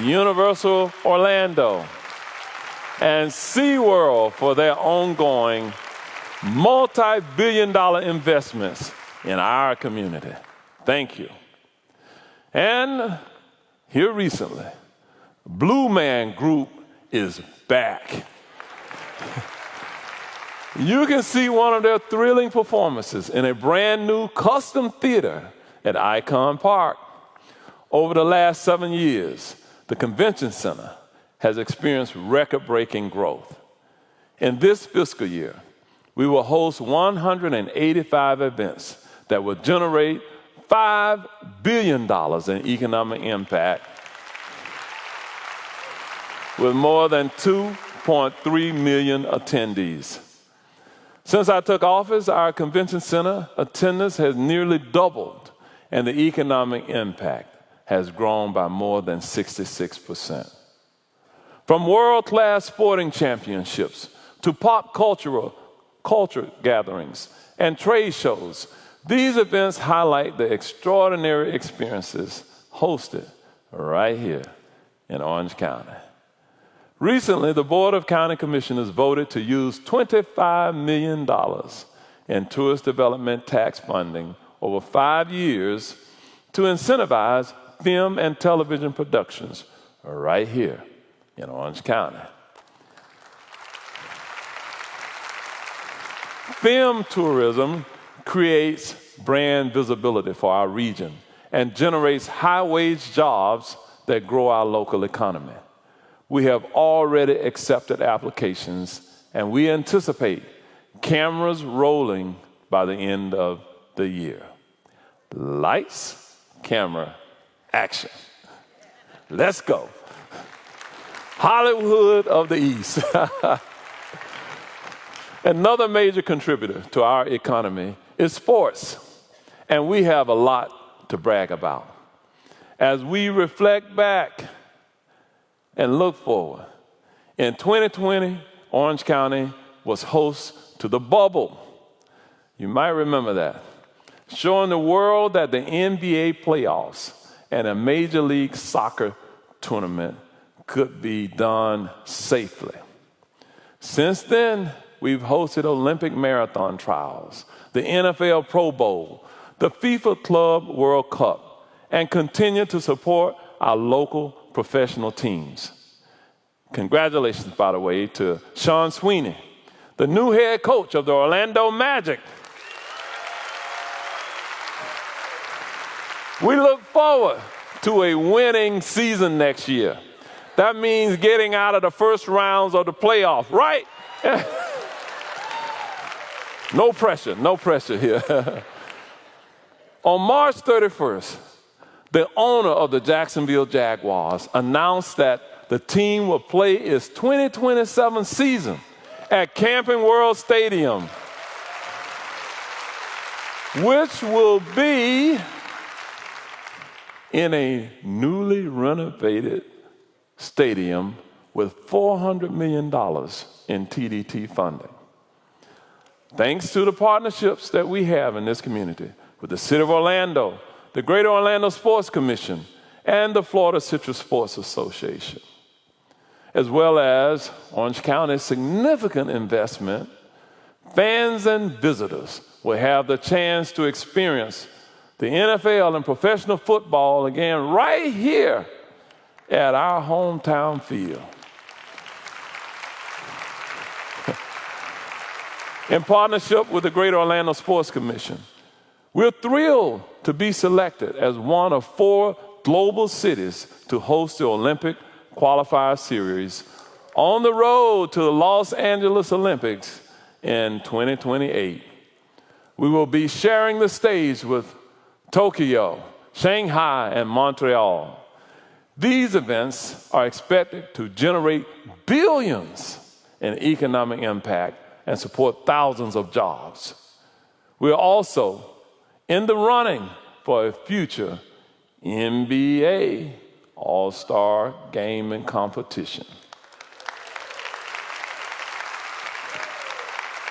[SPEAKER 9] Universal Orlando, and SeaWorld for their ongoing multi-billion-dollar investments in our community. Thank you. And here recently, Blue Man Group is back. You can see one of their thrilling performances in a brand new custom theater at Icon Park. Over the last 7 years, the convention center has experienced record-breaking growth. In this fiscal year, we will host 185 events that will generate $5 billion in economic impact with more than 2.3 million attendees. Since I took office, our convention center attendance has nearly doubled, and the economic impact has grown by more than 66%. From world-class sporting championships to pop culture gatherings and trade shows, These events highlight the extraordinary experiences hosted right here in Orange County. Recently, the Board of County Commissioners voted to use $25 million in tourist development tax funding over 5 years to incentivize film and television productions right here in Orange County. Film tourism creates brand visibility for our region and generates high-wage jobs that grow our local economy. We have already accepted applications, and we anticipate cameras rolling by the end of the year. Lights, camera, action. Let's go. Hollywood of the East. Another major contributor to our economy is sports, and we have a lot to brag about. As we reflect back and look forward, in 2020, Orange County was host to the Bubble. You might remember that, showing the world that the NBA playoffs and a Major League Soccer tournament could be done safely. Since then, we've hosted Olympic marathon trials, the NFL Pro Bowl, the FIFA Club World Cup, and continue to support our local professional teams. Congratulations, by the way, to Sean Sweeney, the new head coach of the Orlando Magic. We look forward to a winning season next year. That means getting out of the first rounds of the playoffs, right? No pressure here. On March 31st, the owner of the Jacksonville Jaguars announced that the team will play its 2027 season at Camping World Stadium, which will be in a newly renovated stadium with $400 million in TDT funding. Thanks to the partnerships that we have in this community with the City of Orlando, the Greater Orlando Sports Commission, and the Florida Citrus Sports Association, as well as Orange County's significant investment, fans and visitors will have the chance to experience the NFL and professional football again right here at our hometown field. In partnership with the Greater Orlando Sports Commission, we're thrilled to be selected as one of 4 global cities to host the Olympic Qualifier Series on the road to the Los Angeles Olympics in 2028. We will be sharing the stage with Tokyo, Shanghai, and Montreal. These events are expected to generate billions in economic impact and support thousands of jobs. We're also in the running for a future NBA All-Star Game and competition.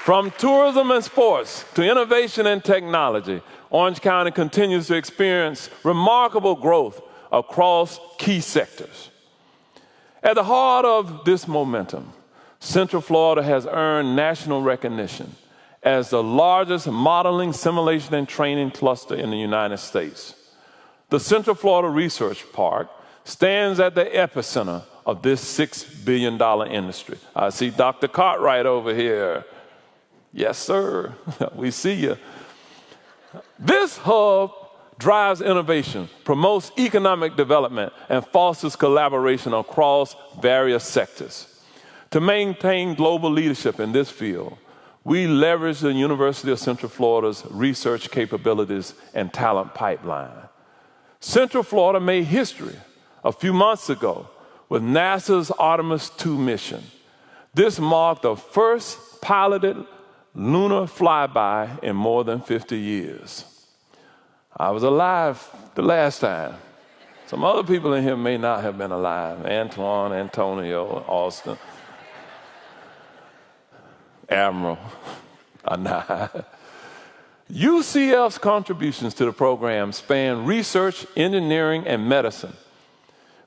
[SPEAKER 9] From tourism and sports to innovation and technology, Orange County continues to experience remarkable growth across key sectors. At the heart of this momentum, Central Florida has earned national recognition as the largest modeling, simulation, and training cluster in the United States. The Central Florida Research Park stands at the epicenter of this $6 billion industry. I see Dr. Cartwright over here. Yes, sir. We see you. This hub drives innovation, promotes economic development, and fosters collaboration across various sectors. To maintain global leadership in this field, we leverage the University of Central Florida's research capabilities and talent pipeline. Central Florida made history a few months ago with NASA's Artemis II mission. This marked the first piloted lunar flyby in more than 50 years. I was alive the last time. Some other people in here may not have been alive. Antoine, Antonio, Austin, Admiral, Anai. UCF's contributions to the program span research, engineering, and medicine,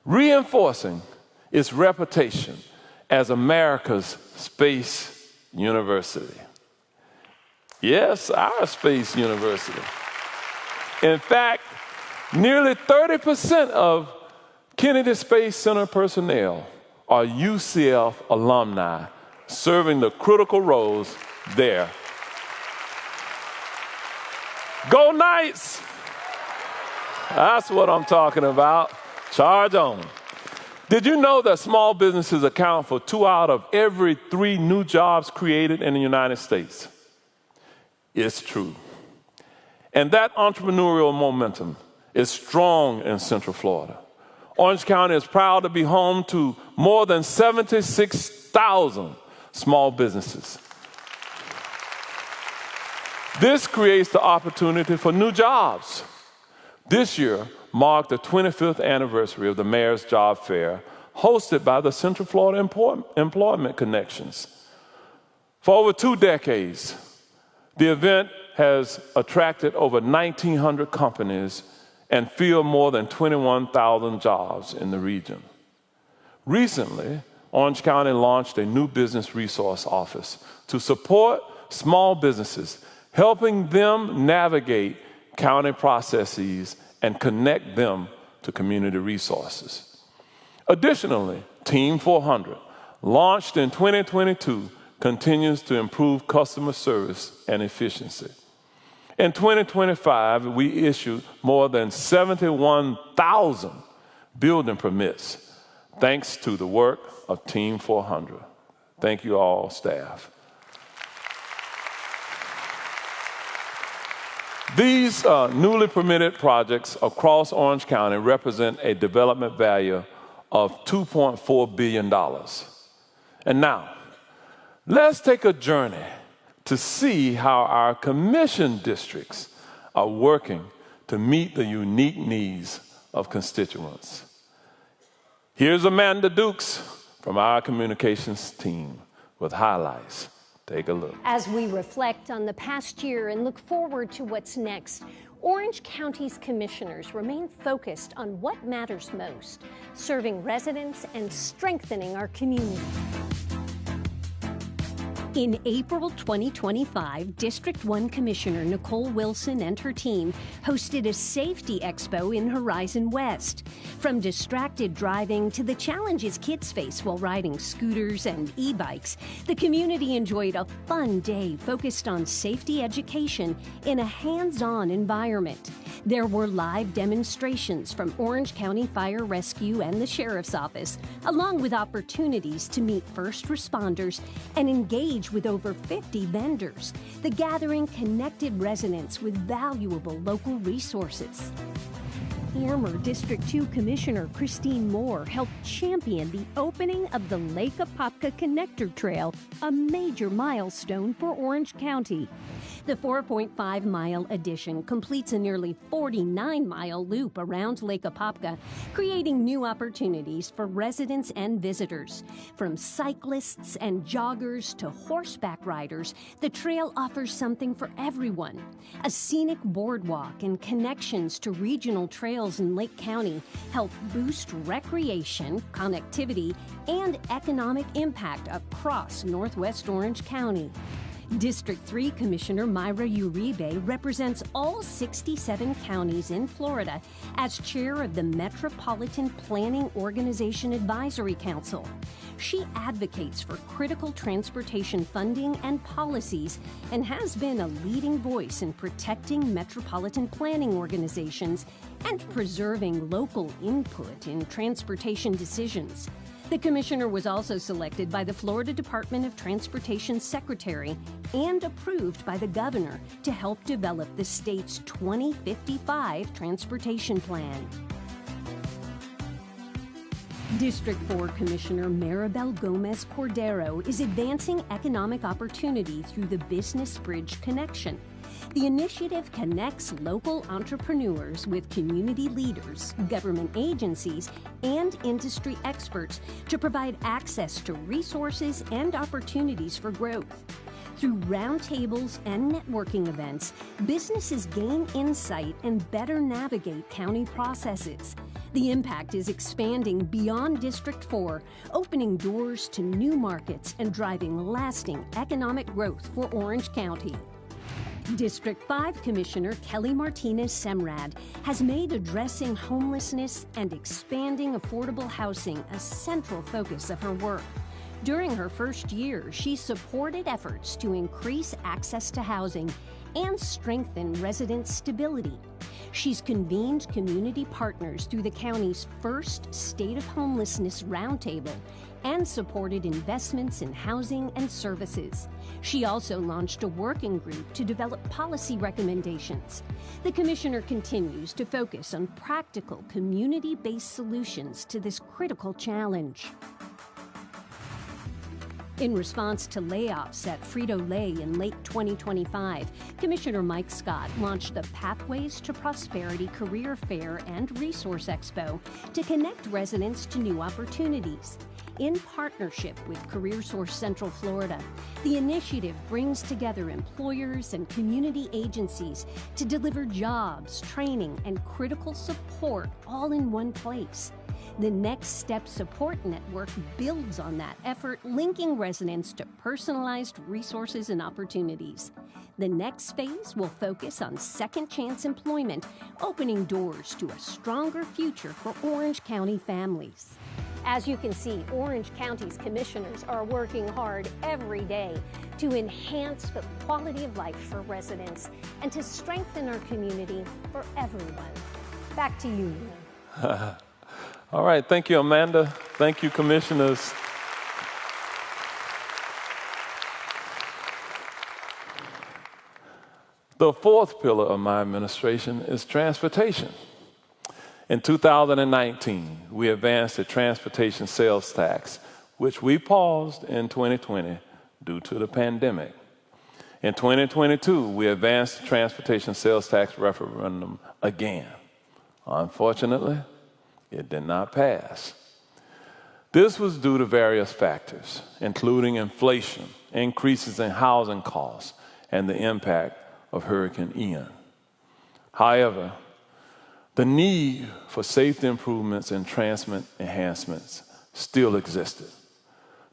[SPEAKER 9] reinforcing its reputation as America's space university. Yes, our space university. In fact, nearly 30% of Kennedy Space Center personnel are UCF alumni, serving the critical roles there. Go Knights! That's what I'm talking about. Charge on. Did you know that small businesses account for 2 out of every 3 new jobs created in the United States? It's true. And that entrepreneurial momentum is strong in Central Florida. Orange County is proud to be home to more than 76,000 small businesses. This creates the opportunity for new jobs. This year marked the 25th anniversary of the Mayor's Job Fair, hosted by the Central Florida Employment Connections. For over 2 decades, the event has attracted over 1,900 companies and filled more than 21,000 jobs in the region. Recently, Orange County launched a new business resource office to support small businesses, helping them navigate county processes and connect them to community resources. Additionally, Team 400, launched in 2022, continues to improve customer service and efficiency. In 2025, we issued more than 71,000 building permits, thanks to the work of Team 400. Thank you all, staff. These newly permitted projects across Orange County represent a development value of $2.4 billion. And now, let's take a journey to see how our commission districts are working to meet the unique needs of constituents. Here's Amanda Dukes from our communications team with highlights. Take a look.
[SPEAKER 14] As we reflect on the past year and look forward to what's next, Orange County's commissioners remain focused on what matters most, serving residents and strengthening our community. In April 2025, District 1 Commissioner Nicole Wilson and her team hosted a safety expo in Horizon West. From distracted driving to the challenges kids face while riding scooters and e-bikes, the community enjoyed a fun day focused on safety education in a hands-on environment. There were live demonstrations from Orange County Fire Rescue and the Sheriff's Office, along with opportunities to meet first responders and engage with over 50 vendors. The gathering connected residents with valuable local resources. Former District 2 Commissioner Christine Moore helped champion the opening of the Lake Apopka Connector Trail, a major milestone for Orange County. The 4.5-mile addition completes a nearly 49-mile loop around Lake Apopka, creating new opportunities for residents and visitors. From cyclists and joggers to horseback riders, the trail offers something for everyone. A scenic boardwalk and connections to regional trails in Lake County help boost recreation, connectivity, and economic impact across Northwest Orange County. District 3 Commissioner Myra Uribe represents all 67 counties in Florida as chair of the Metropolitan Planning Organization Advisory Council. She advocates for critical transportation funding and policies and has been a leading voice in protecting metropolitan planning organizations and preserving local input in transportation decisions. The commissioner was also selected by the Florida Department of Transportation Secretary and approved by the governor to help develop the state's 2055 transportation plan. District 4 Commissioner Maribel Gomez Cordero is advancing economic opportunity through the Business Bridge Connection. The initiative connects local entrepreneurs with community leaders, government agencies, and industry experts to provide access to resources and opportunities for growth. Through roundtables and networking events, businesses gain insight and better navigate county processes. The impact is expanding beyond District 4, opening doors to new markets and driving lasting economic growth for Orange County. District 5 Commissioner Kelly Martinez-Semrad has made addressing homelessness and expanding affordable housing a central focus of her work. During her first year, she supported efforts to increase access to housing and strengthen resident stability. She's convened community partners through the county's first State of Homelessness Roundtable and supported investments in housing and services. She also launched a working group to develop policy recommendations. The commissioner continues to focus on practical, community-based solutions to this critical challenge. In response to layoffs at Frito-Lay in late 2025, Commissioner Mike Scott launched the Pathways to Prosperity Career Fair and Resource Expo to connect residents to new opportunities. In partnership with CareerSource Central Florida, the initiative brings together employers and community agencies to deliver jobs, training, and critical support all in one place. The Next Step Support Network builds on that effort, linking residents to personalized resources and opportunities. The next phase will focus on second chance employment, opening doors to a stronger future for Orange County families. As you can see, Orange County's commissioners are working hard every day to enhance the quality of life for residents and to strengthen our community for everyone. Back to you, Neil.
[SPEAKER 9] All right, thank you, Amanda. Thank you, commissioners. The fourth pillar of my administration is transportation. In 2019, we advanced the transportation sales tax, which we paused in 2020 due to the pandemic. In 2022, we advanced the transportation sales tax referendum again. Unfortunately, it did not pass. This was due to various factors, including inflation, increases in housing costs, and the impact of Hurricane Ian. However, the need for safety improvements and transit enhancements still existed.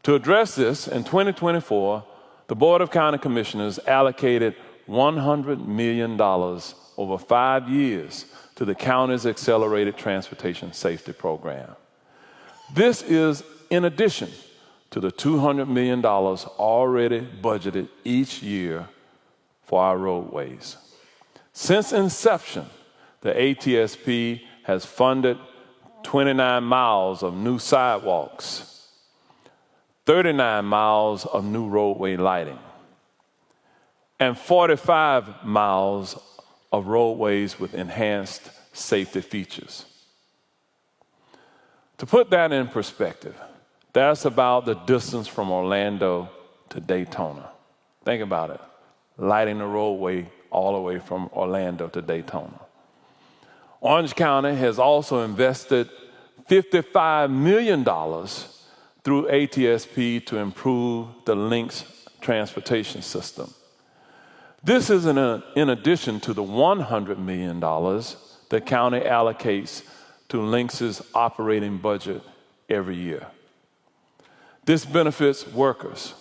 [SPEAKER 9] To address this, in 2024, the Board of County Commissioners allocated $100 million over 5 years to the county's Accelerated Transportation Safety Program. This is in addition to the $200 million already budgeted each year for our roadways. Since inception, the ATSP has funded 29 miles of new sidewalks, 39 miles of new roadway lighting, and 45 miles of roadways with enhanced safety features. To put that in perspective, that's about the distance from Orlando to Daytona. Think about it, lighting the roadway all the way from Orlando to Daytona. Orange County has also invested $55 million through ATSP to improve the Links transportation system. This is in addition to the $100 million the county allocates to Links's operating budget every year. This benefits workers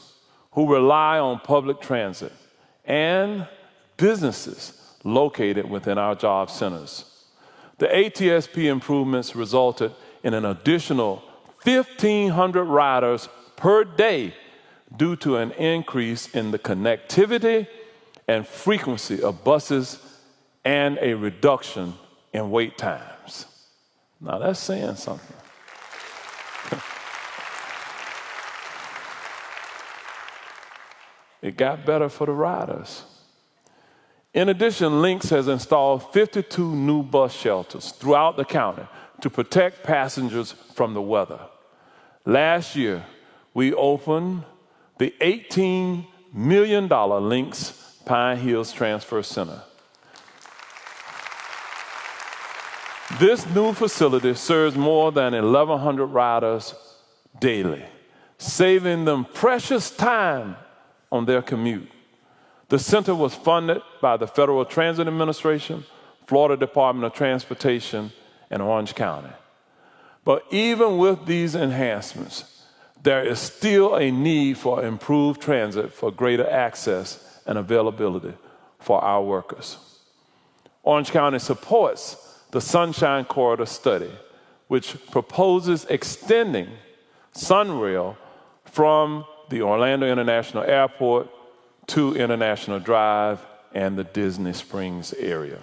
[SPEAKER 9] who rely on public transit and businesses located within our job centers. The ATSP improvements resulted in an additional 1,500 riders per day due to an increase in the connectivity and frequency of buses and a reduction in wait times. Now that's saying something. It got better for the riders. In addition, Links has installed 52 new bus shelters throughout the county to protect passengers from the weather. Last year, we opened the $18 million Links Pine Hills Transfer Center. This new facility serves more than 1,100 riders daily, saving them precious time on their commute. The center was funded by the Federal Transit Administration, Florida Department of Transportation, and Orange County. But even with these enhancements, there is still a need for improved transit for greater access and availability for our workers. Orange County supports the Sunshine Corridor study, which proposes extending Sunrail from the Orlando International Airport to International Drive and the Disney Springs area.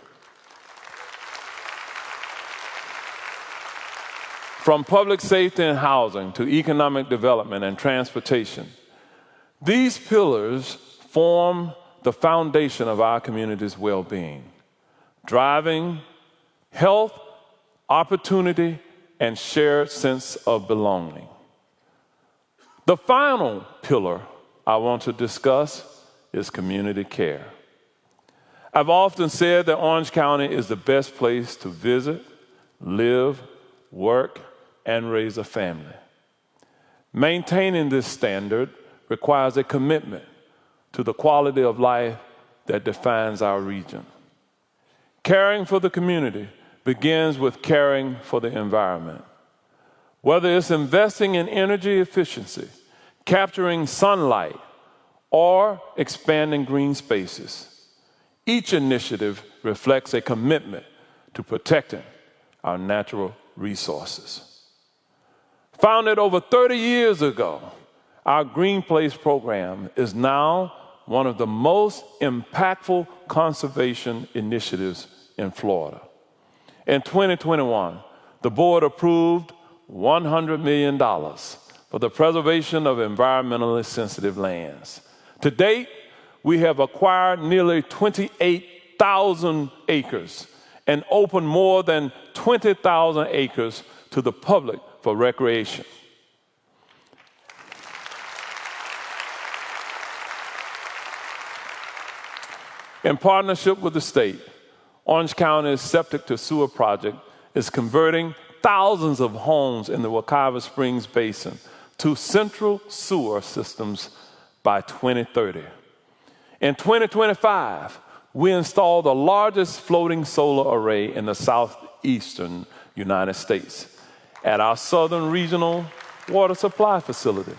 [SPEAKER 9] From public safety and housing to economic development and transportation, these pillars form the foundation of our community's well-being, driving health, opportunity, and shared sense of belonging. The final pillar I want to discuss is community care. I've often said that Orange County is the best place to visit, live, work, and raise a family. Maintaining this standard requires a commitment to the quality of life that defines our region. Caring for the community begins with caring for the environment. Whether it's investing in energy efficiency, capturing sunlight, or expanding green spaces, each initiative reflects a commitment to protecting our natural resources. Founded over 30 years ago, our Green Place program is now one of the most impactful conservation initiatives in Florida. In 2021, the board approved $100 million for the preservation of environmentally sensitive lands. To date, we have acquired nearly 28,000 acres and opened more than 20,000 acres to the public for recreation. In partnership with the state, Orange County's septic to sewer project is converting thousands of homes in the Wekiva Springs Basin to central sewer systems by 2030. In 2025, we installed the largest floating solar array in the southeastern United States at our Southern Regional Water Supply Facility,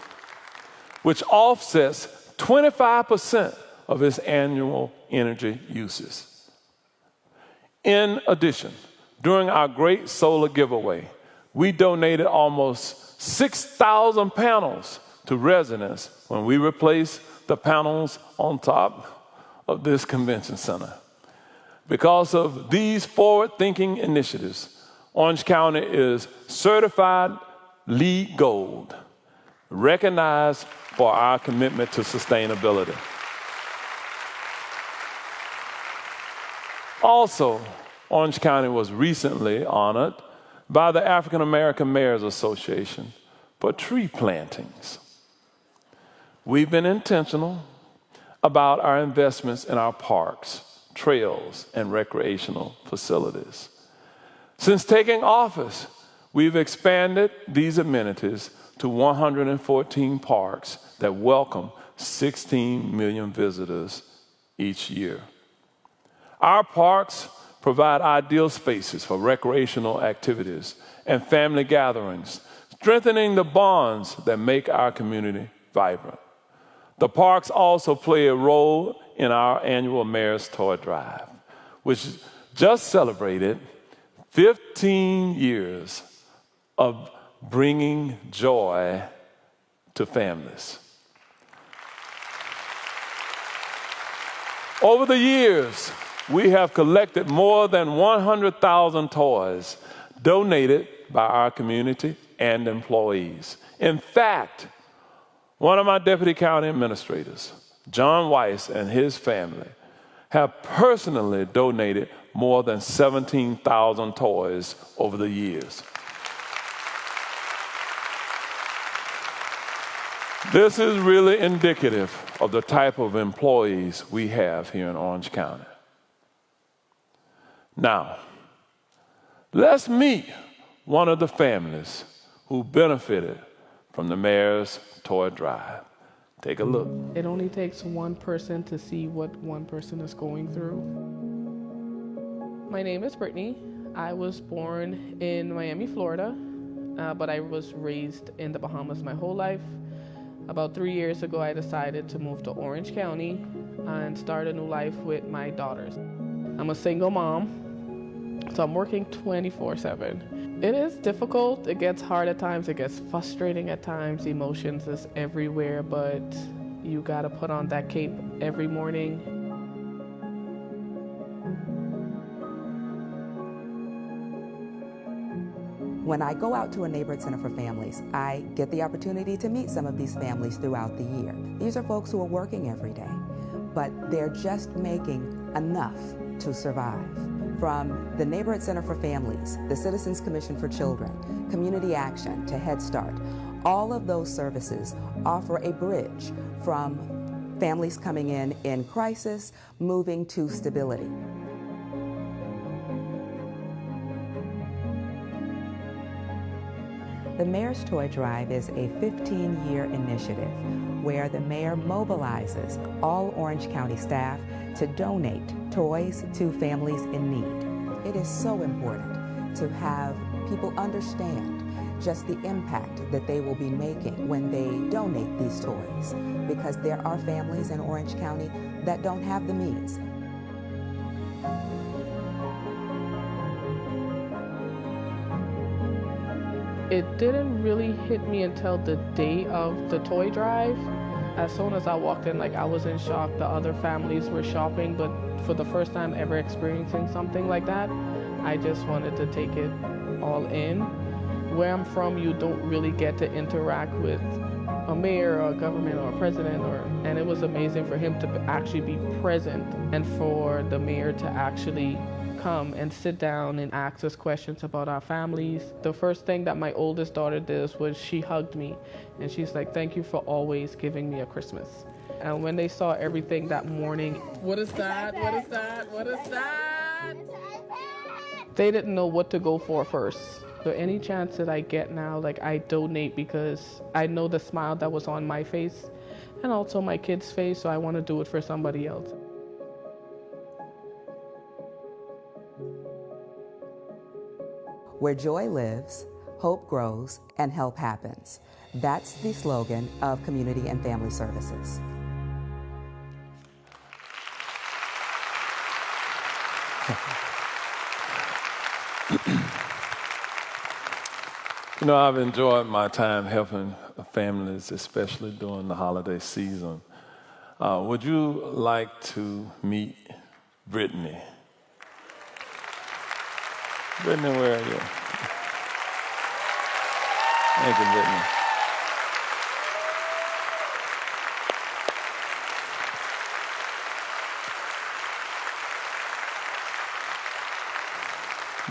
[SPEAKER 9] which offsets 25% of its annual energy uses. In addition, during our Great Solar Giveaway, we donated almost 6,000 panels to residents when we replaced the panels on top of this convention center. Because of these forward-thinking initiatives, Orange County is certified LEED Gold, recognized for our commitment to sustainability. Also, Orange County was recently honored by the African American Mayors Association for tree plantings. We've been intentional about our investments in our parks, trails, and recreational facilities. Since taking office, we've expanded these amenities to 114 parks that welcome 16 million visitors each year. Our parks provide ideal spaces for recreational activities and family gatherings, strengthening the bonds that make our community vibrant. The parks also play a role in our annual Mayor's Toy Drive, which just celebrated 15 years of bringing joy to families. Over the years, we have collected more than 100,000 toys donated by our community and employees. In fact, one of my deputy county administrators, John Weiss, and his family have personally donated more than 17,000 toys over the years. This is really indicative of the type of employees we have here in Orange County. Now, let's meet one of the families who benefited from the Mayor's Toy Drive. Take a look.
[SPEAKER 15] It only takes one person to see what one person is going through. My name is Brittany. I was born in Miami, Florida, but I was raised in the Bahamas my whole life. About 3 years ago, I decided to move to Orange County and start a new life with my daughters. I'm a single mom, so I'm working 24/7. It is difficult. It gets hard at times. It gets frustrating at times. Emotions is everywhere, but you gotta put on that cape every morning.
[SPEAKER 16] When I go out to a neighborhood center for families, I get the opportunity to meet some of these families throughout the year. These are folks who are working every day, but they're just making enough to survive. From the Neighborhood Center for Families, the Citizens Commission for Children, Community Action to Head Start, all of those services offer a bridge from families coming in crisis, moving to stability. The Mayor's Toy Drive is a 15-year initiative where the mayor mobilizes all Orange County staff to donate toys to families in need. It is so important to have people understand just the impact that they will be making when they donate these toys, because there are families in Orange County that don't have the means.
[SPEAKER 15] It didn't really hit me until the day of the toy drive. As soon as I walked in, I was in shock. The other families were shopping, but for the first time ever experiencing something like that, I just wanted to take it all in. Where I'm from, you don't really get to interact with a mayor or a government or a president, and it was amazing for him to actually be present and for the mayor to actually come and sit down and ask us questions about our families. The first thing that my oldest daughter did was she hugged me and she's like, "Thank you for always giving me a Christmas." And when they saw everything that morning, what is that? What is that? What is that? They didn't know what to go for first. So any chance that I get now, I donate because I know the smile that was on my face and also my kid's face, so I want to do it for somebody else.
[SPEAKER 16] Where joy lives, hope grows, and help happens. That's the slogan of Community and Family Services.
[SPEAKER 9] You know, I've enjoyed my time helping families, especially during the holiday season. Would you like to meet Brittany? Brittany, where are you? Thank you, Brittany.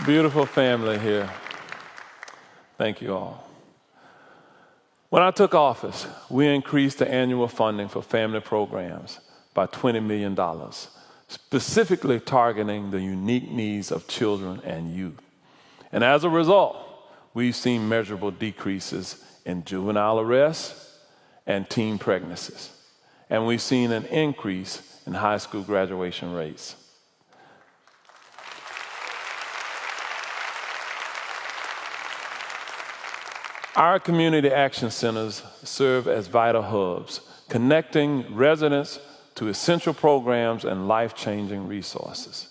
[SPEAKER 9] Beautiful family here. Thank you all. When I took office, we increased the annual funding for family programs by $20 million, specifically targeting the unique needs of children and youth. And as a result, we've seen measurable decreases in juvenile arrests and teen pregnancies. And we've seen an increase in high school graduation rates. Our community action centers serve as vital hubs, connecting residents to essential programs and life-changing resources.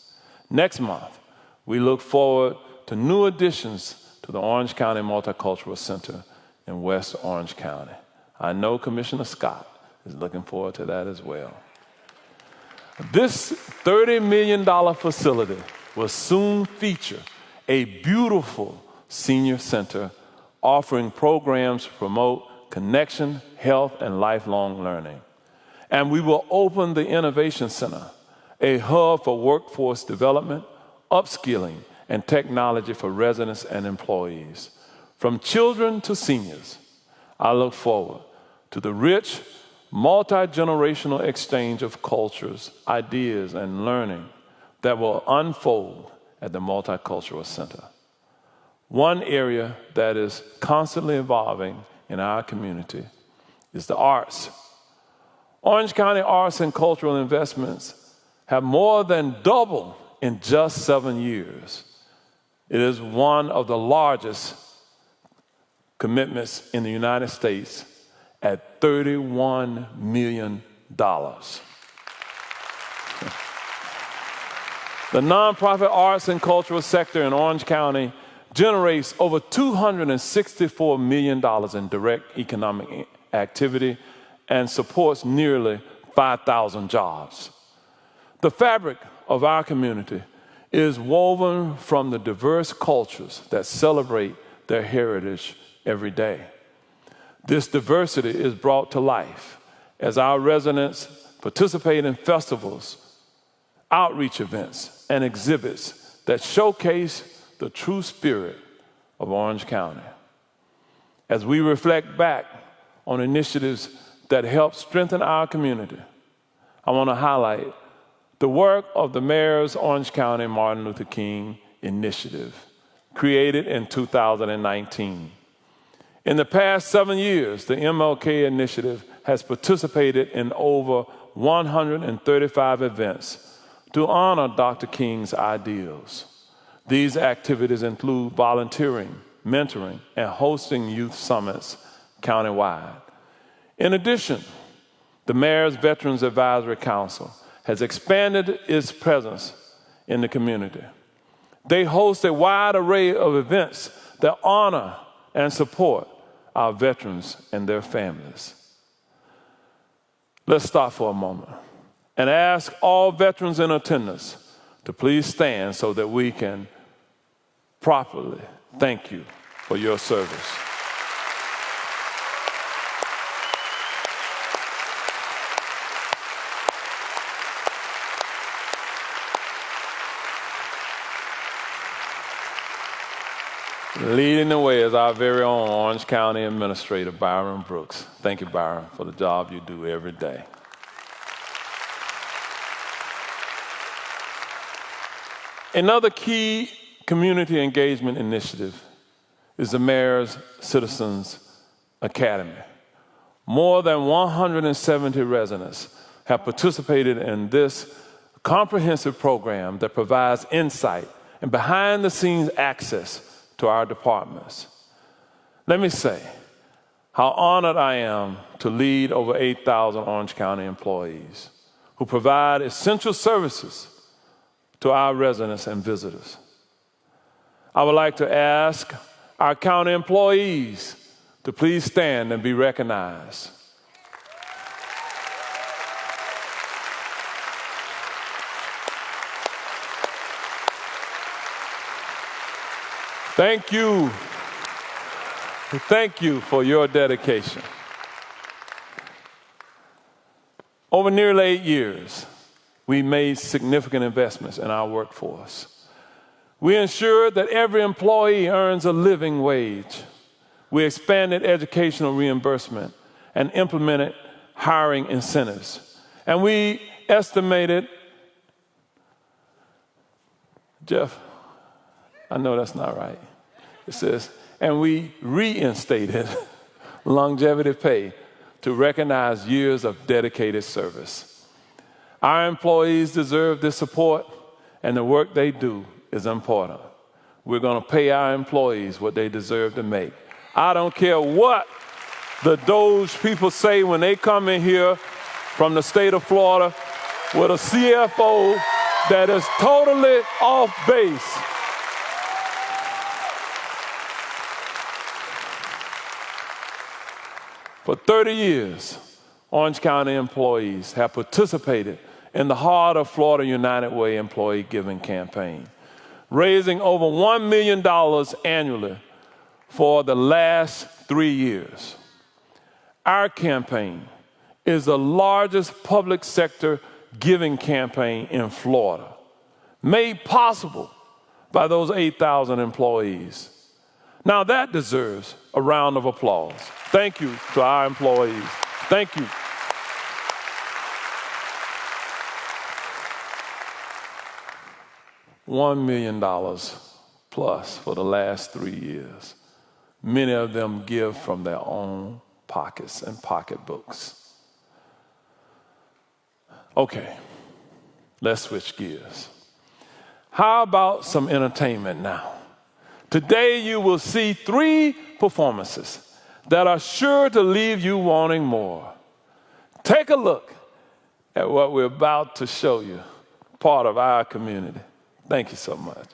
[SPEAKER 9] Next month, we look forward to new additions to the Orange County Multicultural Center in West Orange County. I know Commissioner Scott is looking forward to that as well. This $30 million facility will soon feature a beautiful senior center offering programs to promote connection, health, and lifelong learning. And we will open the Innovation Center, a hub for workforce development, upskilling, and technology for residents and employees. From children to seniors, I look forward to the rich, multi-generational exchange of cultures, ideas, and learning that will unfold at the Multicultural Center. One area that is constantly evolving in our community is the arts. Orange County arts and cultural investments have more than doubled in just 7 years. It is one of the largest commitments in the United States at $31 million. The nonprofit arts and cultural sector in Orange County generates over $264 million in direct economic activity and supports nearly 5,000 jobs. The fabric of our community is woven from the diverse cultures that celebrate their heritage every day. This diversity is brought to life as our residents participate in festivals, outreach events, and exhibits that showcase the true spirit of Orange County. As we reflect back on initiatives that help strengthen our community, I want to highlight the work of the Mayor's Orange County Martin Luther King Initiative, created in 2019. In the past 7 years, the MLK Initiative has participated in over 135 events to honor Dr. King's ideals. These activities include volunteering, mentoring, and hosting youth summits countywide. In addition, the Mayor's Veterans Advisory Council has expanded its presence in the community. They host a wide array of events that honor and support our veterans and their families. Let's stop for a moment and ask all veterans in attendance to please stand so that we can properly thank you for your service. Leading the way is our very own Orange County Administrator, Byron Brooks. Thank you, Byron, for the job you do every day. Another key community engagement initiative is the Mayor's Citizens Academy. More than 170 residents have participated in this comprehensive program that provides insight and behind-the-scenes access to our departments. Let me say how honored I am to lead over 8,000 Orange County employees who provide essential services to our residents and visitors. I would like to ask our county employees to please stand and be recognized. Thank you. Thank you for your dedication. Over nearly 8 years, we made significant investments in our workforce. We ensured that every employee earns a living wage. We expanded educational reimbursement and implemented hiring incentives. And we estimated, Jeff, I know that's not right. It says, and we reinstated longevity pay to recognize years of dedicated service. Our employees deserve this support, and the work they do is important. We're going to pay our employees what they deserve to make. I don't care what the Doge people say when they come in here from the state of Florida with a CFO that is totally off base. For 30 years, Orange County employees have participated in the Heart of Florida United Way employee giving campaign, raising over $1 million annually for the last 3 years. Our campaign is the largest public sector giving campaign in Florida, made possible by those 8,000 employees. Now that deserves a round of applause. Thank you to our employees. Thank you. $1 million plus for the last 3 years. Many of them give from their own pockets and pocketbooks. Okay, let's switch gears. How about some entertainment now? Today you will see 3 performances that are sure to leave you wanting more. Take a look at what we're about to show you, part of our community. Thank you so much.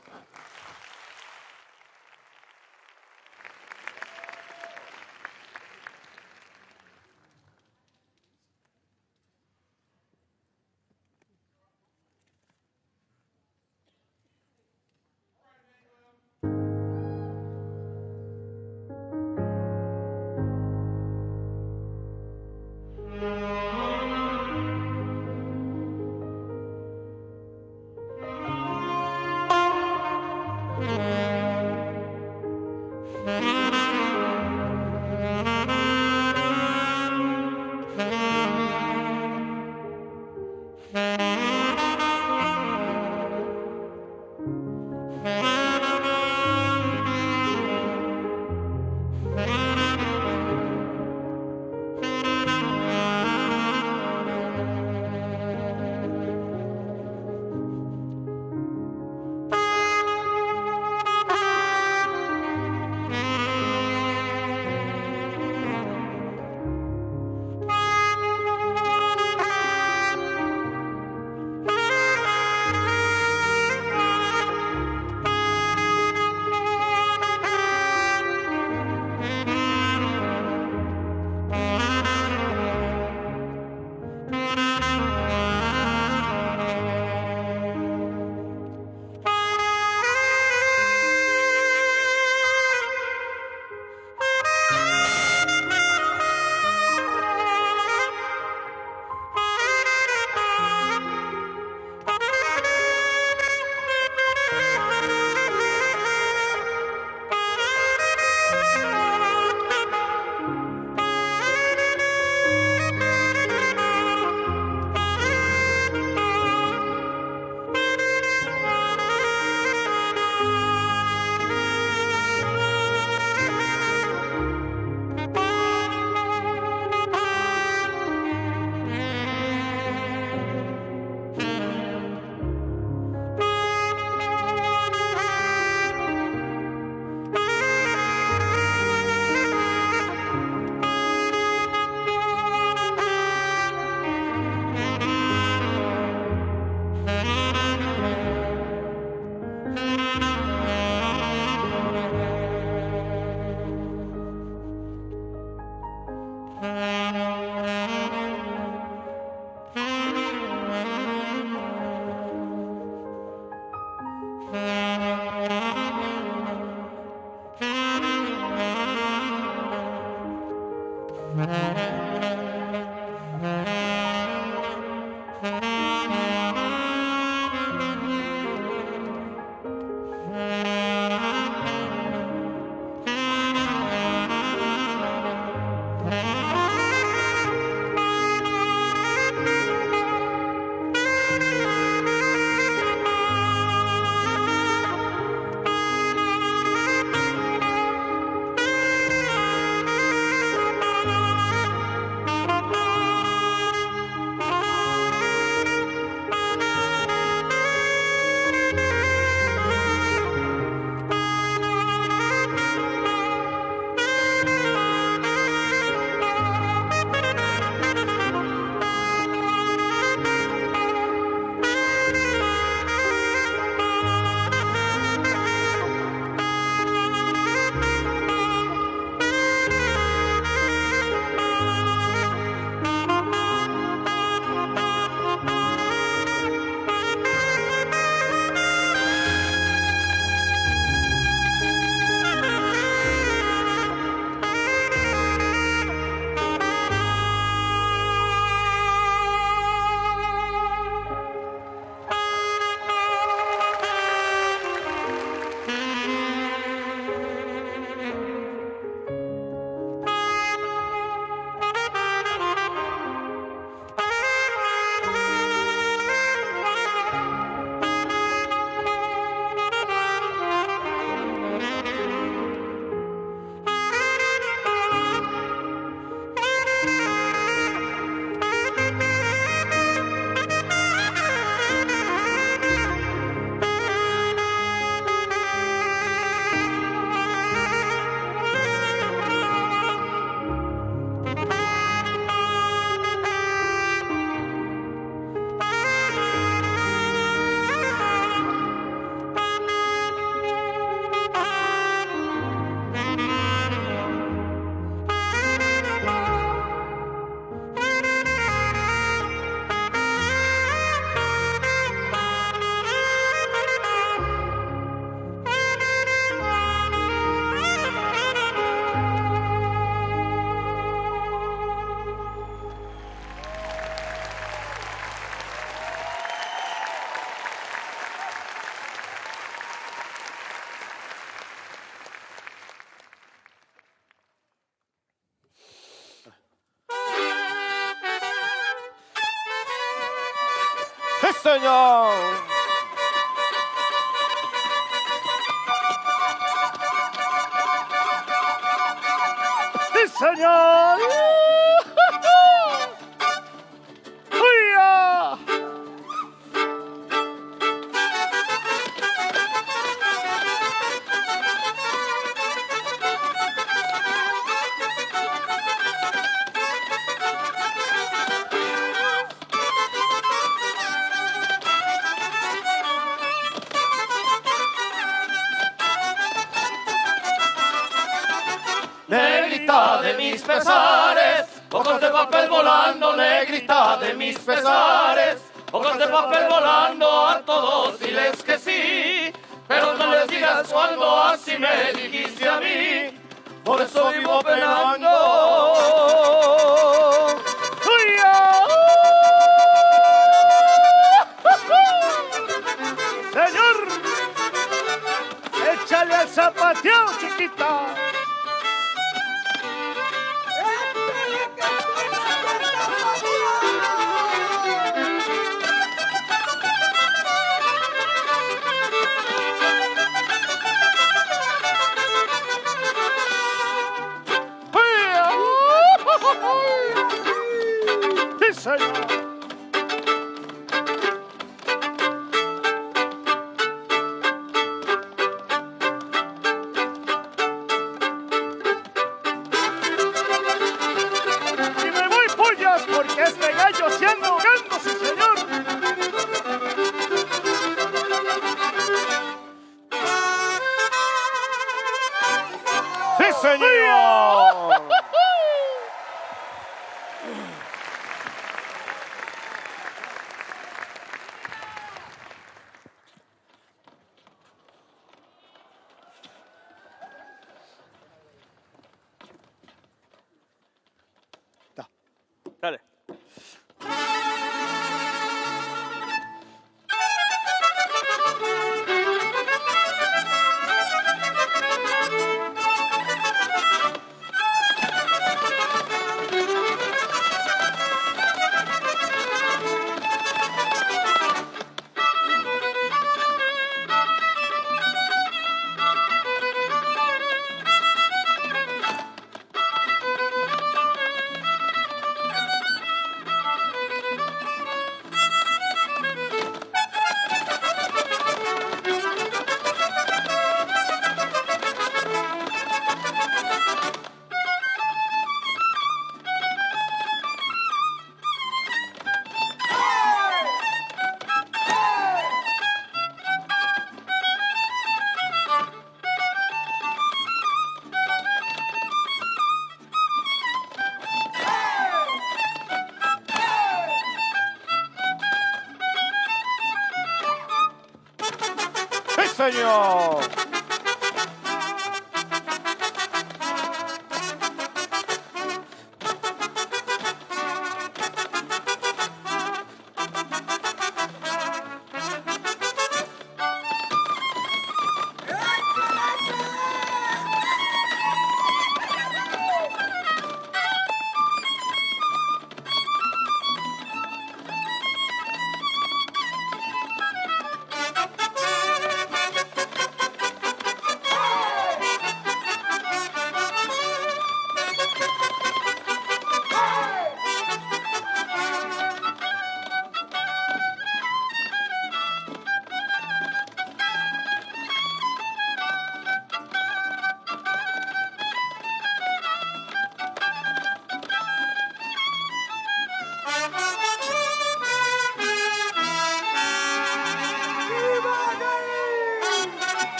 [SPEAKER 17] ¡Sí, señor! ¡Sí, señor! ¡Uya!
[SPEAKER 6] Negrita de mis pesares, hojas de papel volando, negrita de mis pesares, hojas de papel volando, a todos diles que sí, pero no les digas cuando así me dijiste a mí, por eso vivo penando.
[SPEAKER 17] Señor, échale al zapateo, chiquita. ¡Sí, señor! Y me voy pullas porque este gallo se anda ahogando, sí, señor. ¡Sí, señor! Dale. ¡Sí, señor!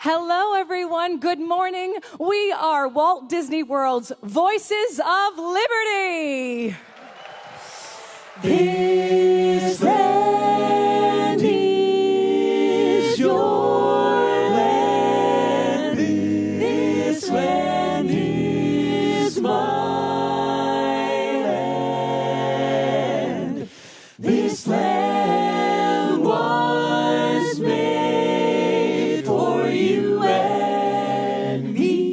[SPEAKER 18] Hello, everyone. Good morning. We are Walt Disney World's Voices of Liberty.
[SPEAKER 6] This land is your land. This land is my land. This land was made for you and me.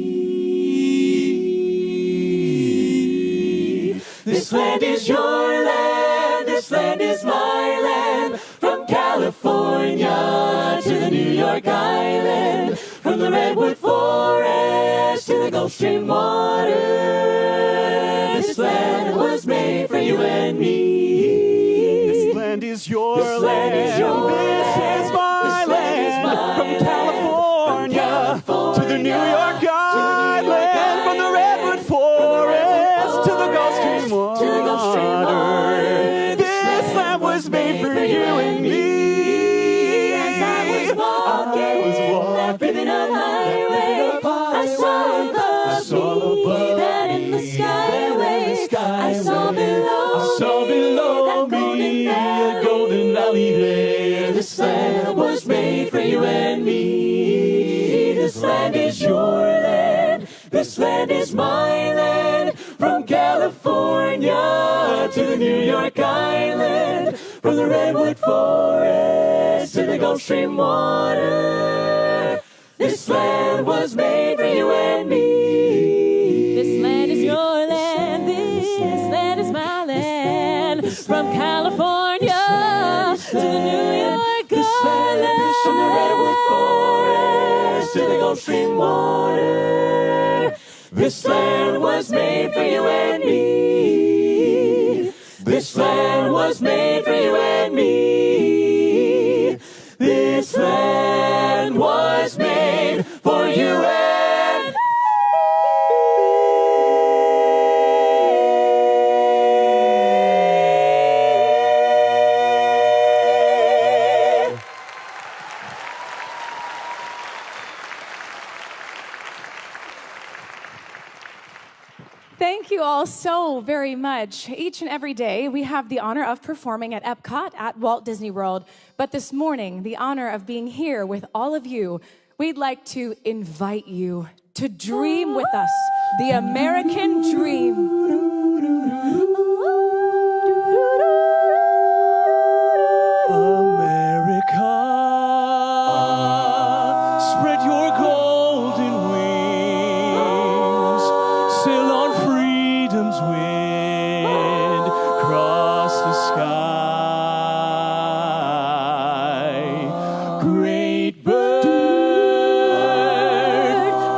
[SPEAKER 6] This land is your land. This land is my land. From California to the New York Island. From the Redwood Forest to the Gulf Stream water. This land was made for you and me.
[SPEAKER 19] This land is your
[SPEAKER 6] This land is your
[SPEAKER 19] This
[SPEAKER 6] land.
[SPEAKER 19] is my
[SPEAKER 6] This land is
[SPEAKER 19] land.
[SPEAKER 6] my
[SPEAKER 19] From
[SPEAKER 6] land.
[SPEAKER 19] California to the New York Island. From the Redwood Forest to the Gulf Stream water. This land was made for you and me.
[SPEAKER 6] As I was walking that ribbon of highway, I saw above me that in the skyway. I saw below me a golden valley there. This land was made for you and me. This land is your land. This land is my land. From California to the New York Island. From the Redwood Forest to the Gulf Stream water. This land was made for you and me.
[SPEAKER 18] This land is your land. This land is my land. From California to the New York Island.
[SPEAKER 6] From the Redwood Forest to the Gulf Stream water. This land was made for you and me. This land was made for you and me. This land was made for you and me.
[SPEAKER 18] Thank you all so very much. Each and every day, we have the honor of performing at Epcot at Walt Disney World. But this morning, the honor of being here with all of you, we'd like to invite you to dream with us the American dream.
[SPEAKER 19] America, spread your golden wings, sail on freedom's wind, cross the sky. Great bird,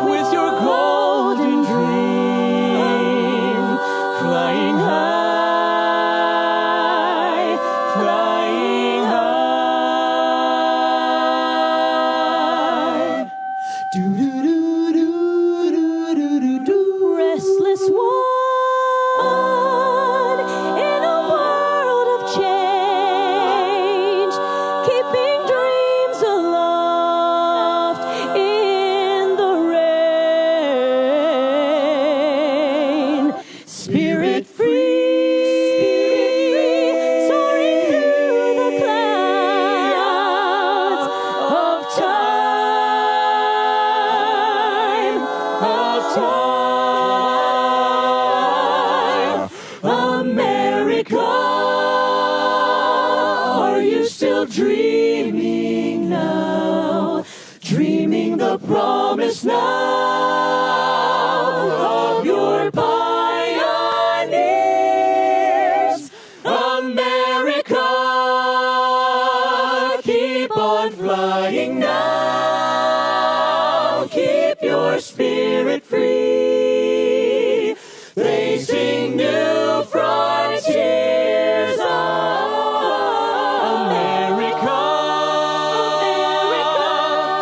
[SPEAKER 19] with your golden dream, flying high, flying high.
[SPEAKER 6] Restless one in a world of change, keeping dreams aloft in the rain. Spirit free, soaring through the clouds of time, America, are you still dreaming now? Dreaming the promise now of your pioneers. America, keep on flying now. Keep your spirit free. Facing new frontiers. America,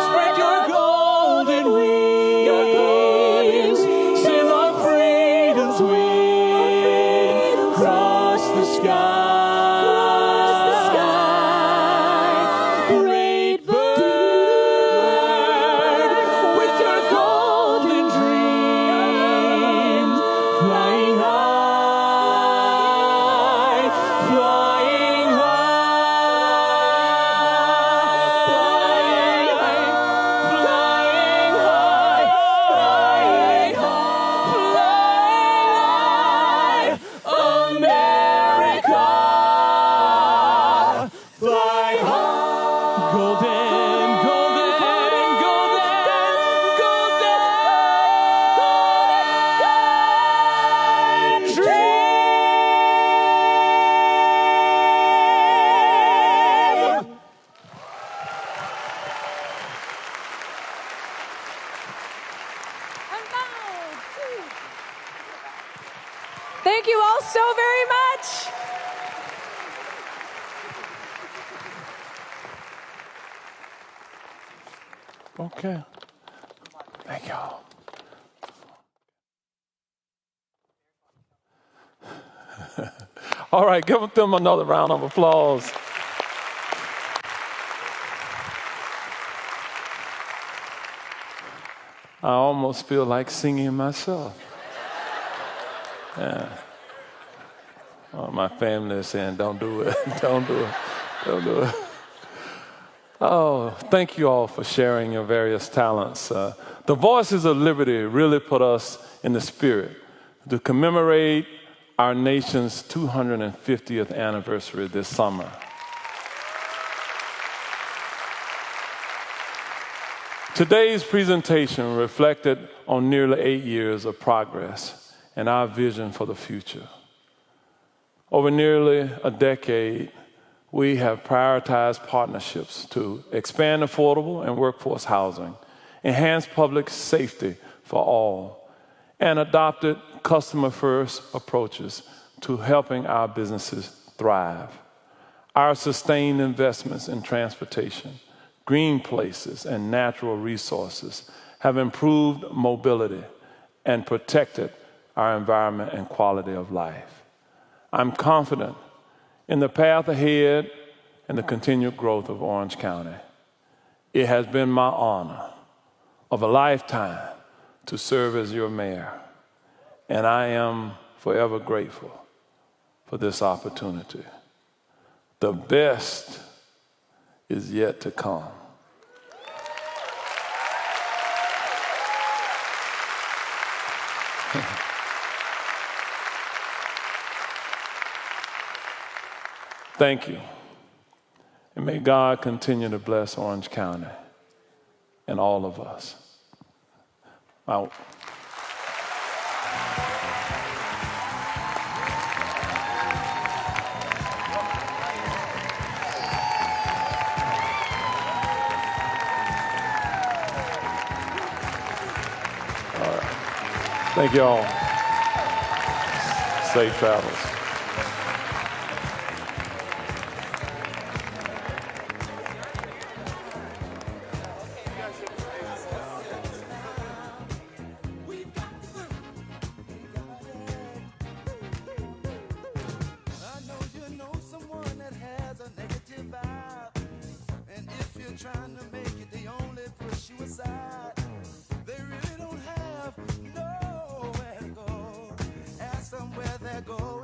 [SPEAKER 6] spread your golden wings, sail on freedom's wing, cross the sky, great bird,
[SPEAKER 18] so very much.
[SPEAKER 9] Okay. Thank y'all. All right, give them another round of applause. I almost feel like singing myself. Yeah. Oh, my family is saying, don't do it, don't do it, don't do it. Oh, thank you all for sharing your various talents. The Voices of Liberty really put us in the spirit to commemorate our nation's 250th anniversary this summer. Today's presentation reflected on nearly 8 years of progress and our vision for the future. Over nearly a decade, we have prioritized partnerships to expand affordable and workforce housing, enhance public safety for all, and adopted customer-first approaches to helping our businesses thrive. Our sustained investments in transportation, green places, and natural resources have improved mobility and protected our environment and quality of life. I'm confident in the path ahead and the continued growth of Orange County. It has been my honor of a lifetime to serve as your mayor, and I am forever grateful for this opportunity. The best is yet to come. Thank you. And may God continue to bless Orange County and all of us. Out. All right. Thank you all. Safe travels.
[SPEAKER 20] Trying to make it, they only push you aside. They really don't have nowhere to go. Ask them where they're going.